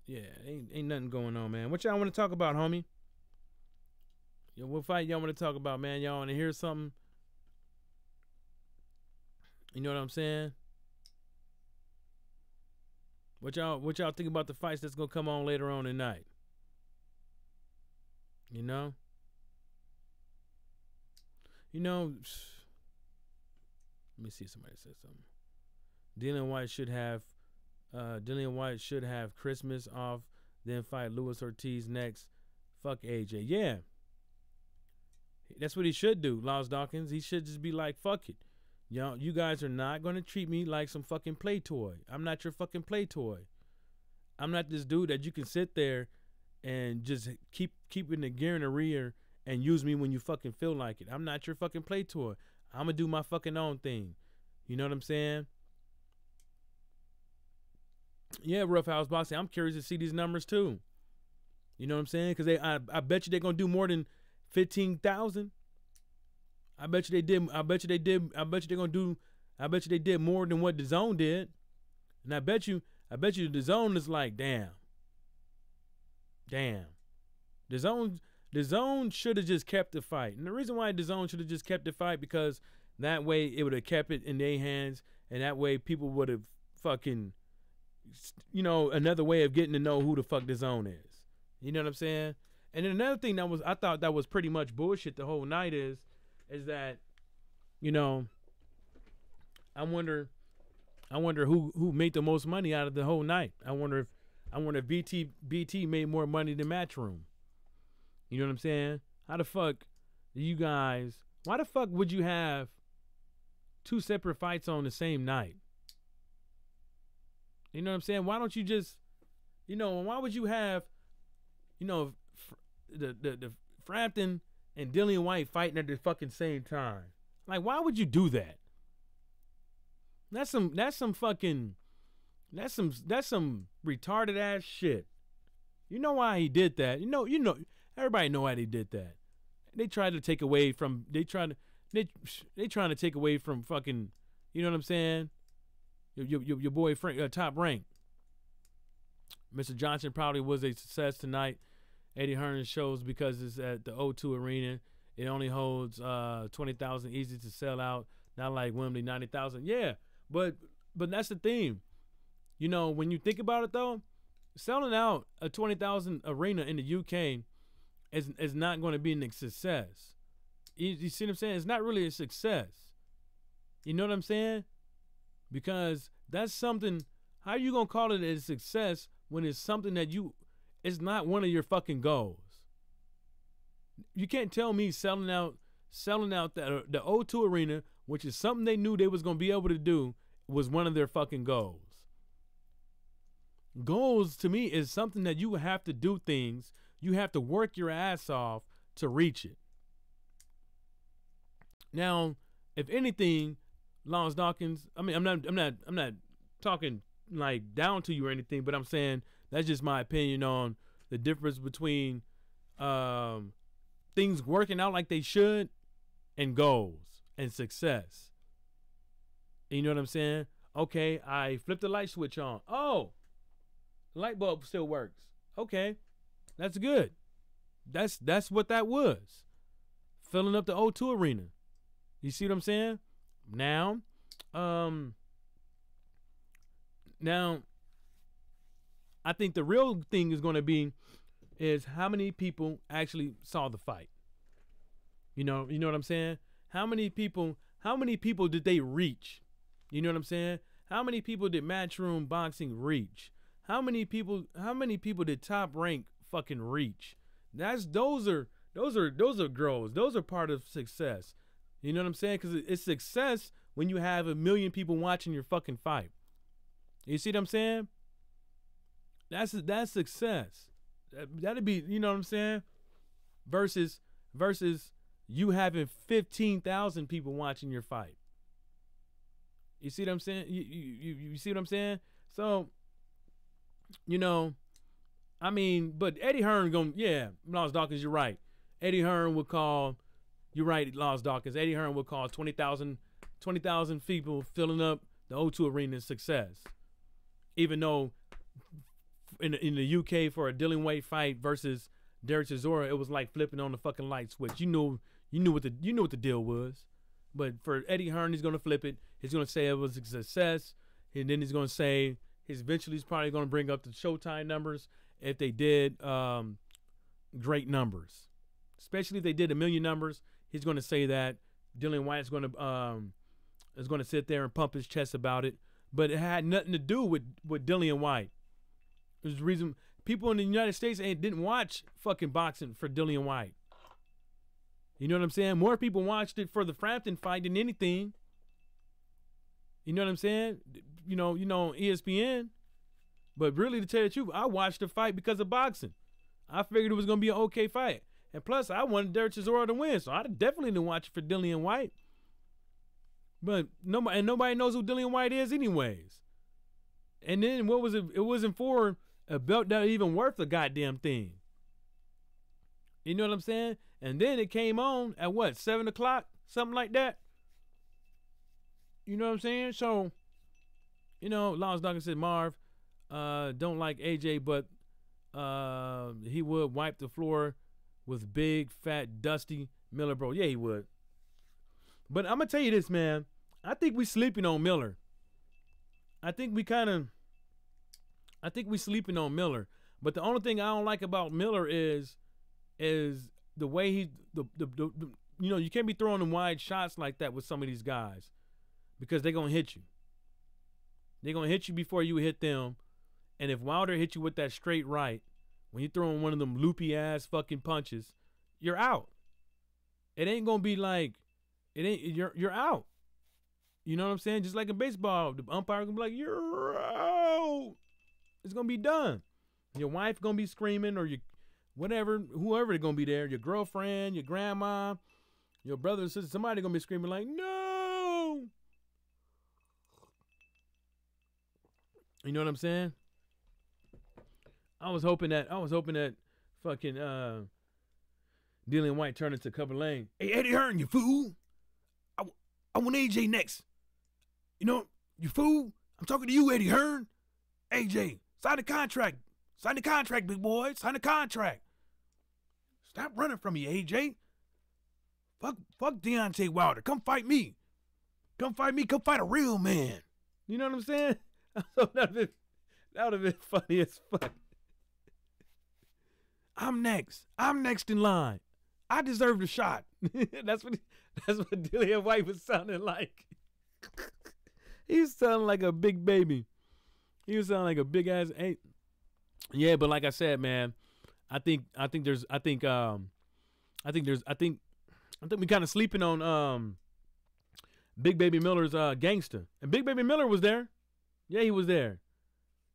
Yeah, ain't nothing going on, man. What y'all want to talk about, homie? Yo, what fight y'all want to talk about, man? Y'all want to hear something? You know what I'm saying? What y'all think about the fights that's gonna come on later on tonight? You know? Let me see if somebody said something. Dillian White should have Christmas off, then fight Luis Ortiz next. Fuck AJ. Yeah. That's what he should do, Laws Dawkins. He should just be like, fuck it. You guys are not going to treat me like some fucking play toy. I'm not your fucking play toy. I'm not this dude that you can sit there and just keep in the gear in the rear and use me when you fucking feel like it. I'm not your fucking play toy. I'm going to do my fucking own thing. You know what I'm saying? Yeah, Rough House Boxing. I'm curious to see these numbers too. You know what I'm saying? Because I bet you they're going to do more than 15,000. I bet you they did more than what DAZN did. And I bet you DAZN is like, damn. DAZN should have just kept the fight. And the reason why DAZN should have just kept the fight, because that way it would have kept it in their hands, and that way people would have fucking, another way of getting to know who the fuck DAZN is. You know what I'm saying? And then another thing I thought that was pretty much bullshit the whole night is that, I wonder who made the most money out of the whole night. I wonder if BT made more money than Matchroom. You know what I'm saying? How the fuck why the fuck would you have two separate fights on the same night? You know what I'm saying? Why don't you just, why would you have, the Frampton and Dillian White fighting at the fucking same time? Like, why would you do that? That's some retarded ass shit. You know why he did that? Everybody know why they did that. They tried to take away from they trying to take away from fucking, you know what I'm saying? Your boy Frank, Top Rank. Mr. Johnson probably was a success tonight. Eddie Hearn shows because it's at the O2 Arena. It only holds 20,000, easy to sell out. Not like Wembley, 90,000. Yeah, but that's the thing. When you think about it though, selling out a 20,000 arena in the UK is not going to be a success. You see what I'm saying? It's not really a success. You know what I'm saying? Because that's something. How are you gonna call it a success when it's something that it's not one of your fucking goals? You can't tell me selling out the O2 Arena, which is something they knew they was gonna be able to do, was one of their fucking goals. Goals to me is something that you have to do things. You have to work your ass off to reach it. Now, if anything, Lawrence Dawkins, I mean, I'm not talking like down to you or anything, but I'm saying that's just my opinion on the difference between things working out like they should and goals and success. And you know what I'm saying? Okay, I flipped the light switch on. Oh, the light bulb still works. Okay, that's good. That's what that was. Filling up the O2 Arena. You see what I'm saying? Now, I think the real thing is going to be is how many people actually saw the fight. You know what I'm saying? How many people did they reach? You know what I'm saying? How many people did Matchroom Boxing reach? How many people did Top Rank fucking reach? Those are growth. Those are part of success. You know what I'm saying? Because it's success when you have 1 million people watching your fucking fight. You see what I'm saying? That's success. That'd be, you know what I'm saying? Versus you having 15,000 people watching your fight. You see what I'm saying? You see what I'm saying? So, you know, I mean, but Eddie Hearn Lost Dawkins, you're right. Eddie Hearn would call, you're right, Lost Dawkins. Eddie Hearn would call 20,000 people filling up the O2 Arena success. Even though in the UK for a Dillian Whyte fight versus Derek Chisora, it was like flipping on the fucking light switch. You knew what the deal was. But for Eddie Hearn, he's gonna flip it. He's gonna say it was a success, and then he's gonna say eventually he's probably gonna bring up the Showtime numbers if they did great numbers, especially if they did 1 million numbers. He's gonna say that Dillian Whyte is gonna sit there and pump his chest about it. But it had nothing to do with Dillian Whyte. There's the reason people in the United States didn't watch fucking boxing for Dillian Whyte. You know what I'm saying? More people watched it for the Frampton fight than anything. You know what I'm saying? You know, ESPN. But really, to tell you the truth, I watched the fight because of boxing. I figured it was gonna be an okay fight, and plus, I wanted Derek Chisora to win, so I definitely didn't watch it for Dillian Whyte. But nobody knows who Dillian Whyte is, anyways. And then what was it? It wasn't for a belt that even worth a goddamn thing. You know what I'm saying? And then it came on at what, 7 o'clock? Something like that. You know what I'm saying? So, Lost Dawkins said, Marv, don't like AJ, but he would wipe the floor with big, fat, dusty Miller, bro. Yeah, he would. But I'm going to tell you this, man. I think we sleeping on Miller. I think we sleeping on Miller. But the only thing I don't like about Miller is the way you can't be throwing them wide shots like that with some of these guys, because they're going to hit you. They're going to hit you before you hit them. And if Wilder hit you with that straight right, when you throw in one of them loopy ass fucking punches, you're out. It ain't going to be like, you're out. You know what I'm saying? Just like in baseball, the umpire going to be like, you're out. It's going to be done. Your wife going to be screaming, or whoever they're going to be there, your girlfriend, your grandma, your brother, sister, somebody going to be screaming like, no. You know what I'm saying? I was hoping that fucking Dillian Whyte turned into Clubber Lang. Hey, Eddie Hearn, you fool. I want AJ next. You fool. I'm talking to you, Eddie Hearn. AJ, sign the contract. Sign the contract, big boy. Sign the contract. Stop running from me, AJ. Fuck Deontay Wilder. Come fight me. Come fight me. Come fight a real man. You know what I'm saying? So that would have been funny as fuck. I'm next. I'm next in line. I deserve the shot. That's what Dillian Whyte was sounding like. He was sounding like a big baby. He was sounding like a big ass. Yeah, but like I said, man, I think we kind of sleeping on Big Baby Miller's Gangsta. And Big Baby Miller was there. Yeah, he was there.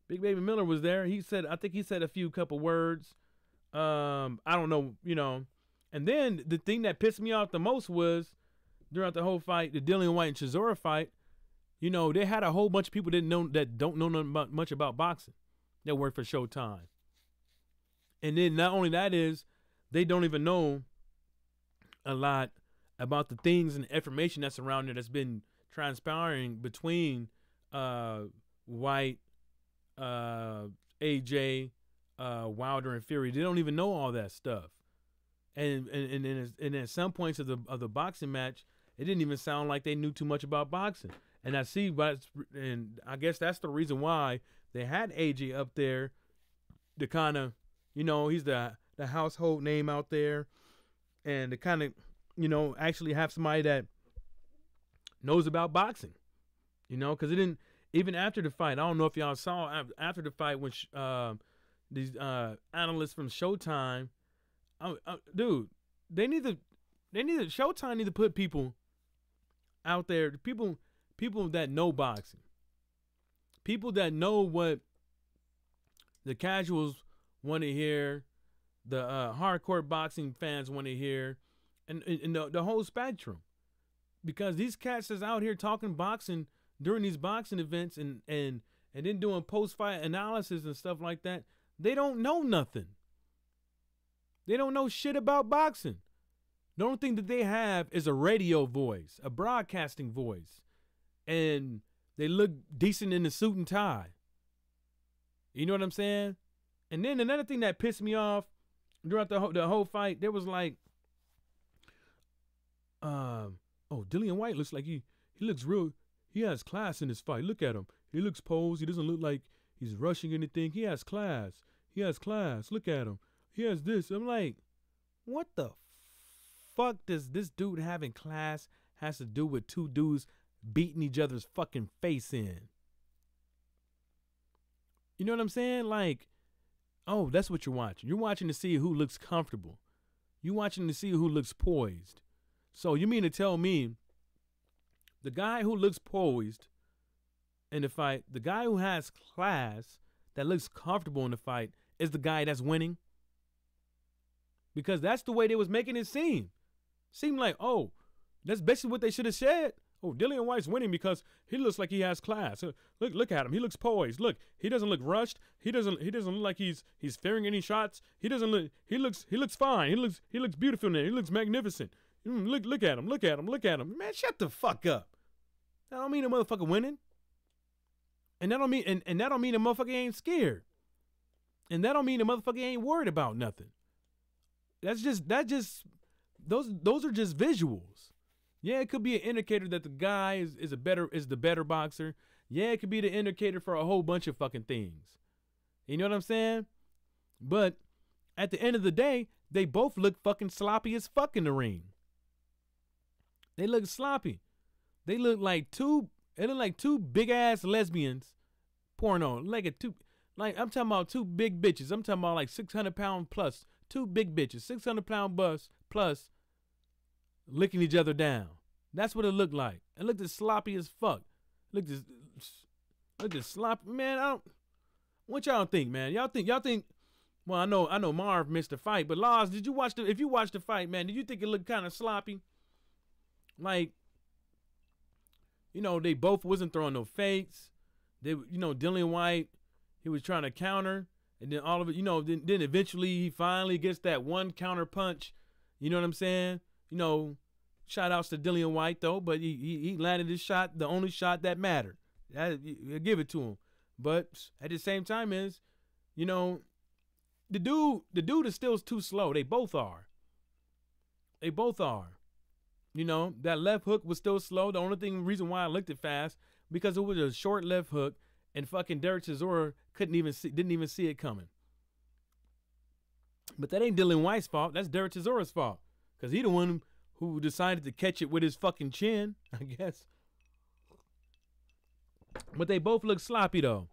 Big Baby Miller was there. I think he said a few couple words. I don't know, And then the thing that pissed me off the most was throughout the whole fight, the Dillian Whyte and Chisora fight, they had a whole bunch of people that don't know much about boxing that work for Showtime. And then not only that is, they don't even know a lot about the things and the information that's around there that's been transpiring between Whyte, AJ, Wilder, and Fury. They don't even know all that stuff. And at some points of the boxing match, it didn't even sound like they knew too much about boxing. And I guess that's the reason why they had AJ up there to kind of, he's the household name out there, and to kind of, actually have somebody that knows about boxing, because it didn't, even after the fight, I don't know if y'all saw after the fight when these analysts from Showtime, dude, Showtime need to put people out there, people that know boxing, people that know what the casuals want to hear, the hardcore boxing fans want to hear, and the whole spectrum, because these cats is out here talking boxing during these boxing events and and then doing post-fight analysis and stuff like that, they don't know nothing. They don't know shit about boxing. The only thing that they have is a radio voice, a broadcasting voice, and they look decent in a suit and tie. You know what I'm saying? And then another thing that pissed me off throughout the whole fight, there was like, oh, Dillian Whyte looks like he looks real. He has class in this fight. Look at him. He looks posed. He doesn't look like he's rushing anything. He has class. He has class. Look at him. He has this. I'm like, what the fuck does this dude having class has to do with two dudes beating each other's fucking face in? You know what I'm saying? Like, oh, that's what you're watching. You're watching to see who looks comfortable. You're watching to see who looks poised. So you mean to tell me the guy who looks poised in the fight, the guy who has class that looks comfortable in the fight is the guy that's winning? Because that's the way they was making it seem. Seemed like, oh, that's basically what they should have said. Oh, Dillian Whyte's winning because he looks like he has class. Look at him. He looks poised. Look, he doesn't look rushed. He doesn't look like he's fearing any shots. He looks fine. He looks beautiful there. He looks magnificent. Look at him. Look at him. Look at him. Man, shut the fuck up. That don't mean a motherfucker winning. And that don't mean and that don't mean a motherfucker ain't scared. And that don't mean a motherfucker ain't worried about nothing. Those are just visuals. Yeah, it could be an indicator that the guy is the better boxer. Yeah, it could be the indicator for a whole bunch of fucking things. You know what I'm saying? But at the end of the day, they both look fucking sloppy as fuck in the ring. They look sloppy. They look like two big ass lesbians porno. I'm talking about two big bitches. I'm talking about like 600 pound plus. Two big bitches, 600 pound plus licking each other down. That's what it looked like. It looked as sloppy as fuck. Looked as sloppy. Man, what y'all think, man? Y'all think, well, I know Marv missed the fight, but Lars, if you watched the fight, man, did you think it looked kind of sloppy? Like, you know, they both wasn't throwing no fakes. Dillian Whyte, he was trying to counter. And then all of it, then eventually he finally gets that one counter punch. You know what I'm saying? Shout outs to Dillian Whyte though, but he landed his shot, the only shot that mattered. I give it to him. But at the same time the dude is still too slow. They both are. That left hook was still slow. The only reason why I looked it fast, because it was a short left hook. And fucking Derek Chisora didn't even see it coming. But that ain't Dillian Whyte's fault. That's Derek Chisora's fault. Because he the one who decided to catch it with his fucking chin, I guess. But they both look sloppy, though.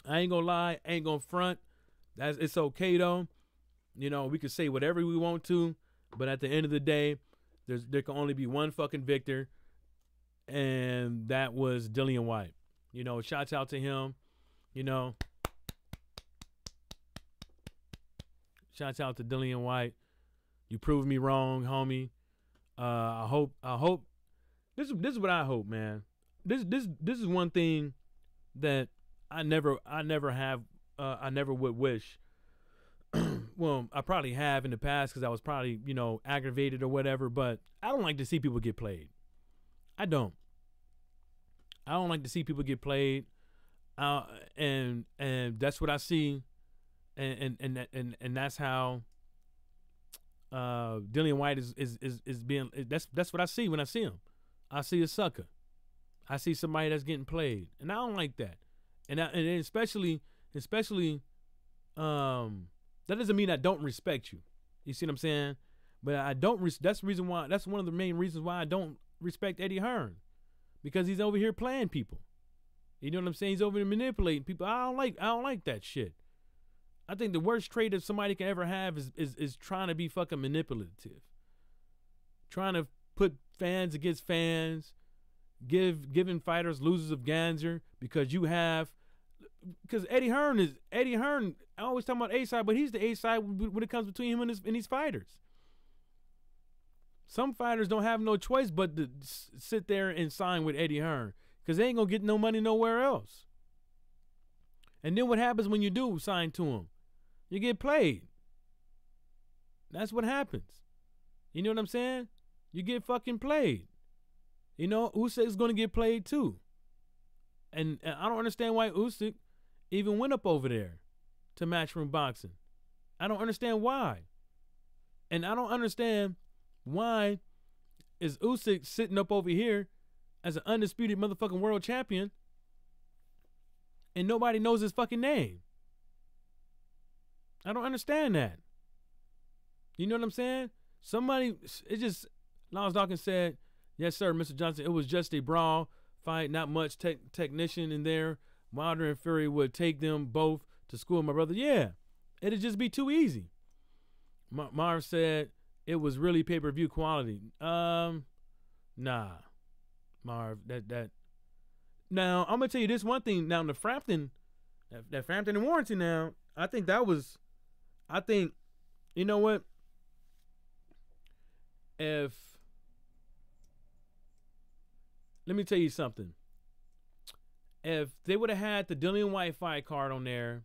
I ain't gonna lie. I ain't gonna front. It's okay, though. We can say whatever we want to. But at the end of the day, there can only be one fucking victor. And that was Dillian Whyte. Shouts out to him. Shouts out to Dillian Whyte. You proved me wrong, homie. I hope this is what I hope, man. This is one thing that I never would wish. Well, I probably have in the past because I was probably, aggravated or whatever, but I don't like to see people get played. I don't like to see people get played, and that's what I see, and that's how Dillian Whyte is being. That's what I see when I see him. I see a sucker. I see somebody that's getting played, and I don't like that. And especially that doesn't mean I don't respect you. You see what I'm saying? But I don't. That's the reason why. That's one of the main reasons why I don't respect Eddie Hearn. Because he's over here playing people. You know what I'm saying? He's over here manipulating people. I don't like that shit. I think the worst trait that somebody can ever have is trying to be fucking manipulative. Trying to put fans against fans. Giving fighters losers of Ganser because Eddie Hearn, I always talk about A-side, but he's the A-side when it comes between him and these fighters. Some fighters don't have no choice but to sit there and sign with Eddie Hearn because they ain't going to get no money nowhere else. And then what happens when you do sign to him? You get played. That's what happens. You know what I'm saying? You get fucking played. You know, Usyk is going to get played too. And I don't understand why Usyk even went up over there to Matchroom Boxing. I don't understand why. And I don't understand why is Usyk sitting up over here as an undisputed motherfucking world champion and nobody knows his fucking name. I don't understand that. You know what I'm saying? Somebody, it just, Lars Dawkins said, yes, sir, Mr. Johnson, it was just a brawl fight, not much technician in there. Wilder and Fury would take them both to school, my brother. Yeah, it'd just be too easy. Marv said it was really pay-per-view quality. Nah, Marv, that. Now, I'm going to tell you this one thing. Now, the Frampton, that Frampton and Warrington now, I think, you know what? Let me tell you something. If they would have had the Dillian Whyte fight card on there,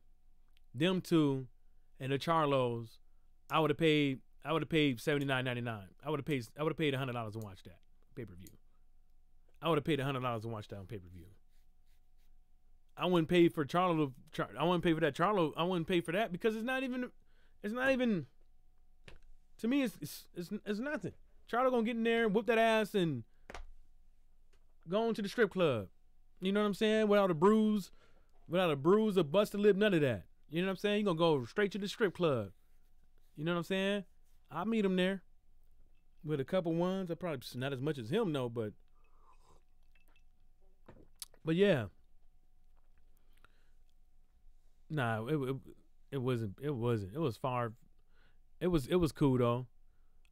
them two, and the Charlos, I would have paid $79.99. I would have paid $100 to watch that pay-per-view. I would have paid $100 to watch that on pay-per-view. I wouldn't pay for Charlo. I wouldn't pay for that Charlo. I wouldn't pay for that because it's not even. To me, it's nothing. Charlo gonna get in there, whoop that ass, and go on to the strip club. You know what I'm saying? Without a bruise, a busted lip, none of that. You know what I'm saying? He gonna go straight to the strip club. You know what I'm saying? I'll meet him there with a couple ones. I probably not as much as him, no, but yeah. Nah, it wasn't. It was far. It was cool though.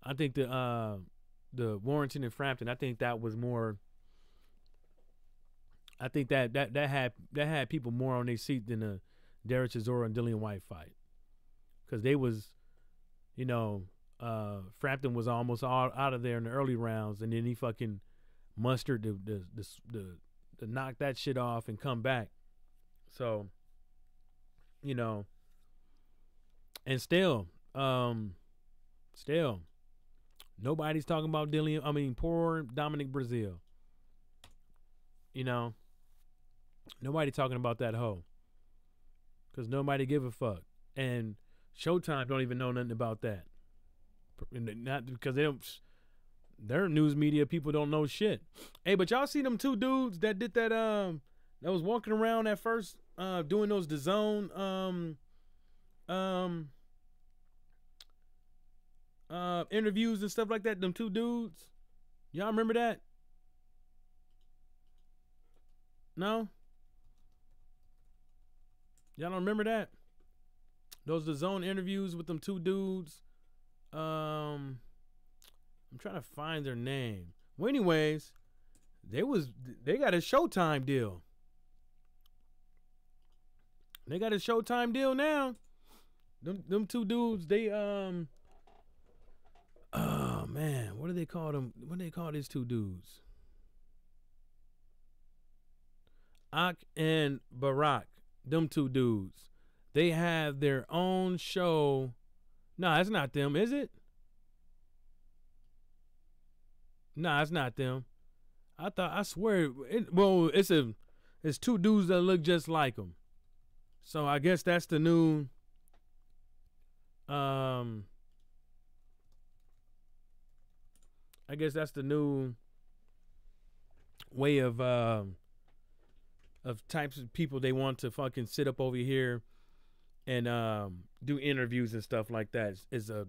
I think the Warrington and Frampton, I think that was more. I think that had people more on their seat than the Derek Chisora and Dillian Whyte fight, because they was, you know, Frampton was almost all out of there in the early rounds, and then he fucking mustered to knock that shit off and come back. So, you know, and still nobody's talking about poor Dominic Brazil. You know, nobody talking about that hoe, because nobody give a fuck, and Showtime don't even know nothing about that. Not because they don't. Their news media people don't know shit. Hey, but y'all see them two dudes that did that? That was walking around at first, doing those DAZN interviews and stuff like that. Them two dudes. Y'all remember that? No? Y'all don't remember that? Those DAZN interviews with them two dudes. I'm trying to find their name. Well, anyways, they got a Showtime deal. They got a Showtime deal now. Them two dudes, they oh man, what do they call them? What do they call these two dudes? Ak and Barack, them two dudes. They have their own show. No, it's not them, is it? Nah, it's not them. I swear. It's two dudes that look just like them. So I guess that's the new. I guess that's the new way of types of people they want to fucking sit up over here and do interviews and stuff like that. It's a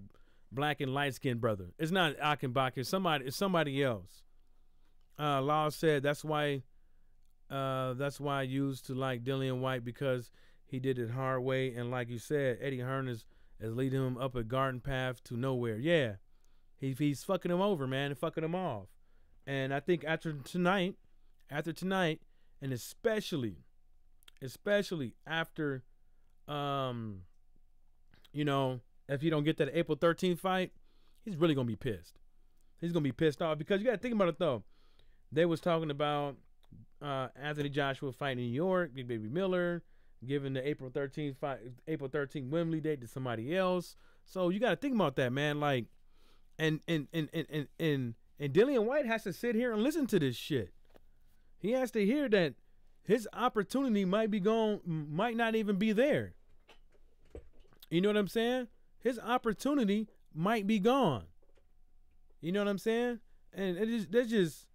black and light skinned brother. It's not Achenbach. It's somebody else. Law said that's why I used to like Dillian Whyte, because he did it hard way, and like you said, Eddie Hearn is leading him up a garden path to nowhere. Yeah, he's fucking him over, man, and fucking him off. And I think after tonight, and especially after, you know, if you don't get that April 13th fight, he's really gonna be pissed. He's gonna be pissed off, because you gotta think about it though. They was talking about Anthony Joshua fighting in New York, Big Baby Miller. giving the April 13th Wembley date to somebody else. So you got to think about that, man. Like, and Dillian Whyte has to sit here and listen to this shit. He has to hear that his opportunity might be gone, might not even be there. You know what I'm saying? His opportunity might be gone. You know what I'm saying? And that's just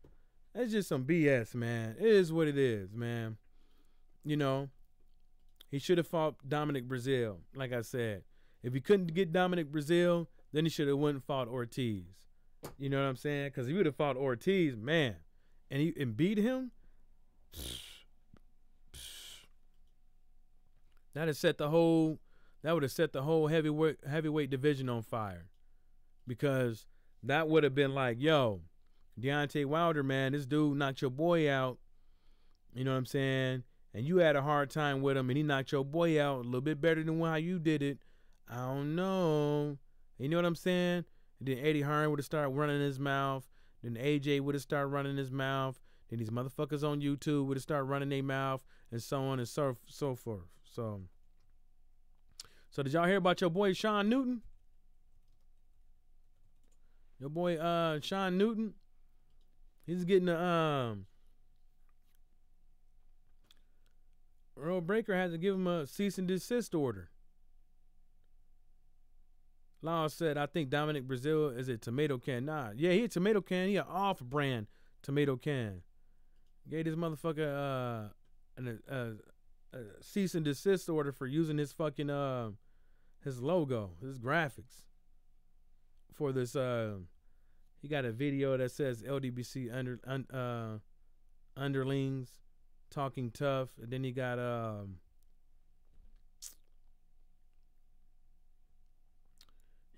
some BS, man. It is what it is, man. You know, he should have fought Dominic Breazeale, like I said. If he couldn't get Dominic Breazeale, then he should have went and fought Ortiz. You know what I'm saying? Because he would have fought Ortiz, man, and beat him. That would have set the whole heavyweight division on fire, because that would have been like, yo, Deontay Wilder, man, this dude knocked your boy out. You know what I'm saying? And you had a hard time with him, and he knocked your boy out a little bit better than how you did it. I don't know. You know what I'm saying? And then Eddie Hearn would have started running his mouth. Then AJ would have started running his mouth. Then these motherfuckers on YouTube would have started running their mouth, and so on and so forth. So did y'all hear about your boy Sean Newton? Your boy Sean Newton, he's getting a Earl Breaker had to give him a cease and desist order. Law said, I think Dominic Breazeale is a tomato can. Nah, yeah, he a tomato can. He an off-brand tomato can. Gave this motherfucker a cease and desist order for using his fucking his logo, his graphics for this. He got a video that says LDBC underlings talking tough, and then he got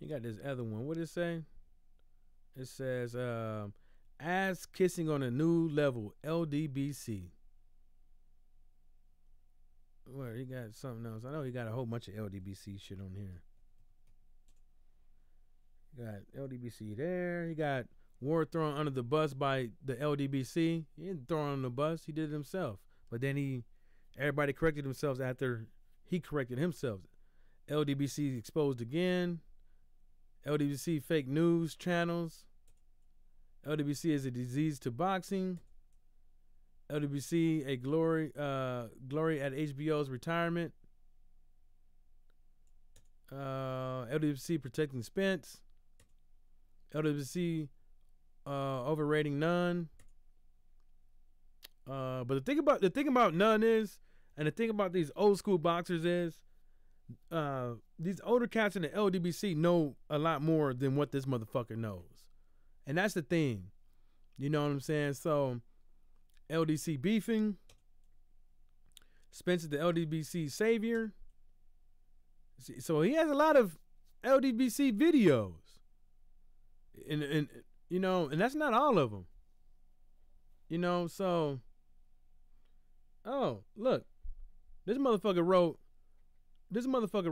this other one. What did it say? It says ass kissing on a new level, LDBC. Where he got something else? I know he got a whole bunch of LDBC shit on here. He got LDBC there. He got War thrown under the bus by the LDBC. He didn't throw him on the bus. He did it himself. But then everybody corrected themselves after he corrected himself. LDBC exposed again. LDBC fake news channels. LDBC is a disease to boxing. LWC a glory at HBO's retirement. LWC protecting Spence. LWC overrating Nunn. But the thing about Nunn is, and the thing about these old school boxers is, these older cats in the LDBC know a lot more than what this motherfucker knows, and that's the thing. You know what I'm saying? So. LDC beefing. Spence is the LDBC savior. So he has a lot of LDBC videos. And you know, and that's not all of them. You know, so oh, look. This motherfucker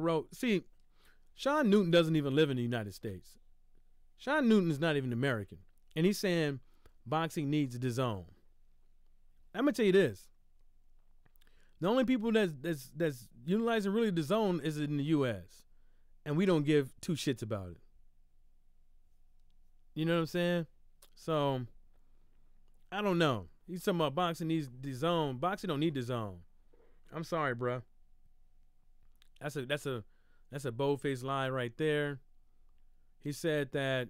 wrote. See, Sean Newton doesn't even live in the United States. Sean Newton is not even American. And he's saying boxing needs the zone. I'm gonna tell you this. The only people that's utilizing really the zone is in the U.S. and we don't give two shits about it. You know what I'm saying? So I don't know. He's talking about boxing needs the zone. Boxing don't need the zone. I'm sorry, bro. That's a bold-faced lie right there. He said that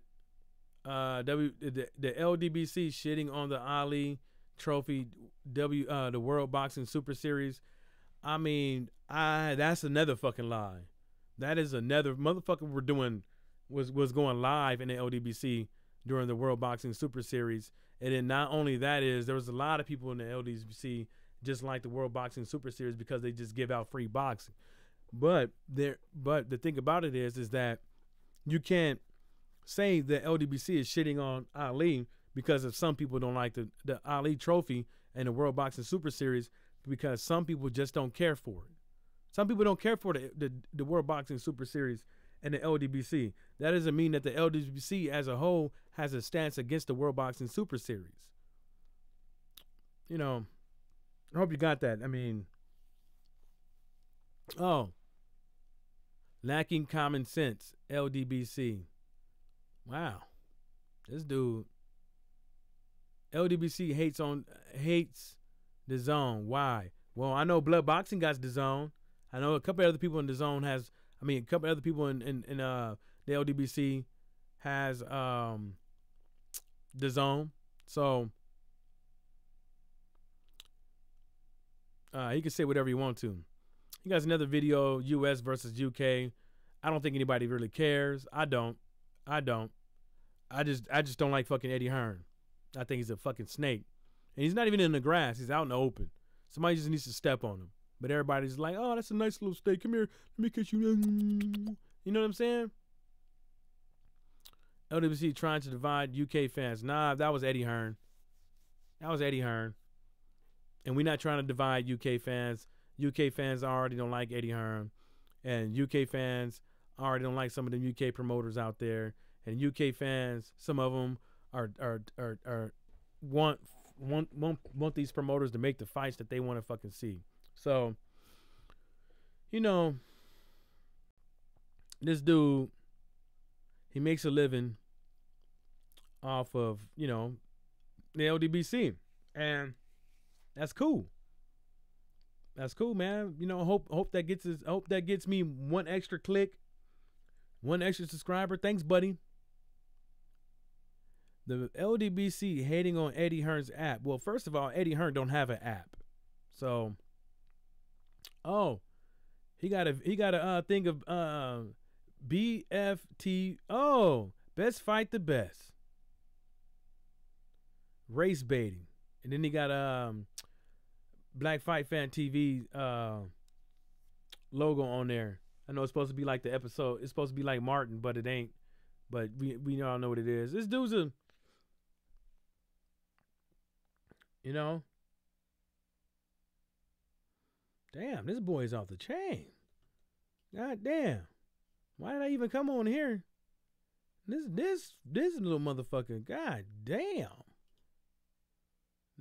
the LDBC shitting on the Ali Trophy the World Boxing Super Series. I mean, that's another fucking lie. That is another motherfucker was going live in the LDBC during the World Boxing Super Series. And then not only that is there was a lot of people in the LDBC just like the World Boxing Super Series because they just give out free boxing. But the thing about it is that you can't say the LDBC is shitting on Ali because if some people don't like the Ali Trophy and the World Boxing Super Series because some people just don't care for it. Some people don't care for the World Boxing Super Series and the LDBC. That doesn't mean that the LDBC as a whole has a stance against the World Boxing Super Series. You know, I hope you got that. I mean, Oh, lacking common sense. LDBC. Wow, this dude. LDBC hates the zone. Why? Well, I know Blood Boxing got the zone. I know a couple other people in the zone has. I mean, a couple other people in the LDBC has the zone. So he can say whatever you want to. He got another video, U.S. versus UK. I don't think anybody really cares. I don't. I just don't like fucking Eddie Hearn. I think he's a fucking snake. And he's not even in the grass. He's out in the open. Somebody just needs to step on him. But everybody's like, oh, that's a nice little steak. Come here. Let me kiss you. You know what I'm saying? LWC trying to divide UK fans. Nah, that was Eddie Hearn. That was Eddie Hearn. And we're not trying to divide UK fans. UK fans already don't like Eddie Hearn. And UK fans already don't like some of the UK promoters out there. And UK fans, some of them want these promoters to make the fights that they want to fucking see. So, you know, this dude, he makes a living off of, you know, the LDBC. And that's cool. That's cool, man. You know, hope that gets me one extra click, one extra subscriber. Thanks, buddy. The LDBC hating on Eddie Hearn's app. Well, first of all, Eddie Hearn don't have an app. So, oh, he got a thing of BFT. Oh, best fight the best. Race baiting. And then he got Black Fight Fan TV logo on there. I know it's supposed to be like the episode. It's supposed to be like Martin, but it ain't. But we all know what it is. This dude's a, you know, damn, this boy is off the chain. God damn. Why did I even come on here? This little motherfucker. God damn.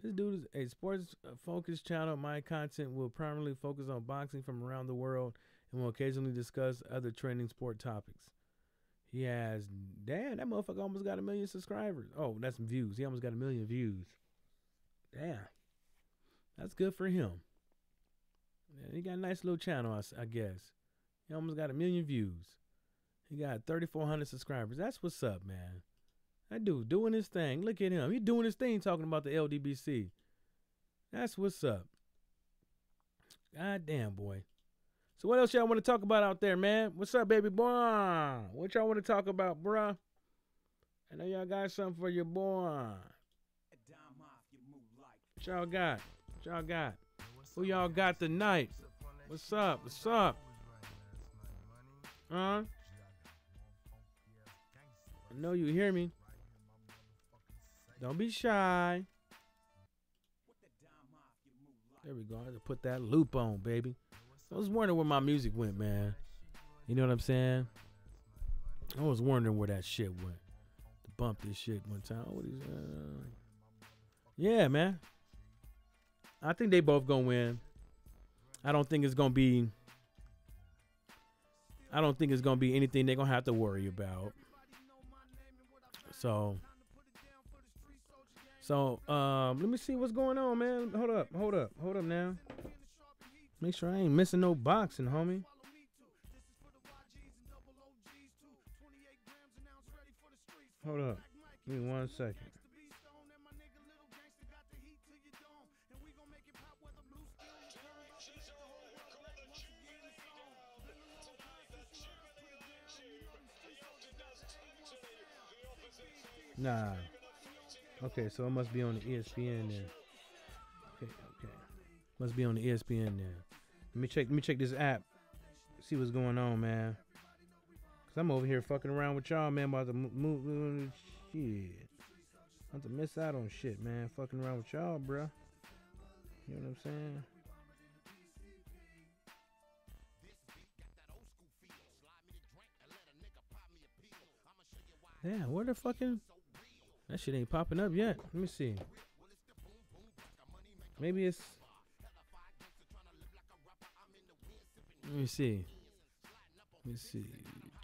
This dude is a sports focused channel. My content will primarily focus on boxing from around the world and will occasionally discuss other trending sport topics. He has, damn, that motherfucker almost got 1 million subscribers. Oh, that's some views. He almost got 1 million views. Damn. That's good for him. Yeah, he got a nice little channel, I guess. He almost got 1 million views. He got 3,400 subscribers. That's what's up, man. That dude doing his thing. Look at him. He doing his thing talking about the LDBC. That's what's up. God damn, boy. So what else y'all want to talk about out there, man? What's up, baby boy? What y'all want to talk about, bruh? I know y'all got something for your boy. What y'all got? What y'all got? Who y'all got tonight? What's up? What's up? Huh? I know you hear me. Don't be shy. There we go. I had to put that loop on, baby. I was wondering where my music went, man. You know what I'm saying? I was wondering where that shit went. To bump this shit one time. What is yeah, man. I think they both gonna win. I don't think it's gonna be anything they're gonna have to worry about. So let me see what's going on, man. Hold up now. Make sure I ain't missing no boxing, homie. Hold up. Give me 1 second. Nah. Okay, so it must be on the ESPN then. Okay. Must be on the ESPN then. Let me check this app. See what's going on, man. Cause I'm over here fucking around with y'all, man. About to move shit. About to miss out on shit, man. Fucking around with y'all, bruh. You know what I'm saying? Yeah, where the fucking... That shit ain't popping up yet. Let me see. Maybe it's... Let me see.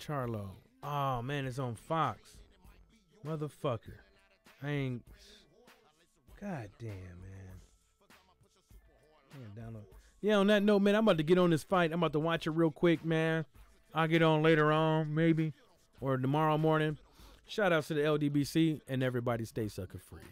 Charlo. Oh man, it's on Fox. Motherfucker. I ain't. God damn, man. Yeah, on that note, man, I'm about to get on this fight. I'm about to watch it real quick, man. I'll get on later on, maybe, or tomorrow morning. Shout out to the LDBC, and everybody stay sucker free.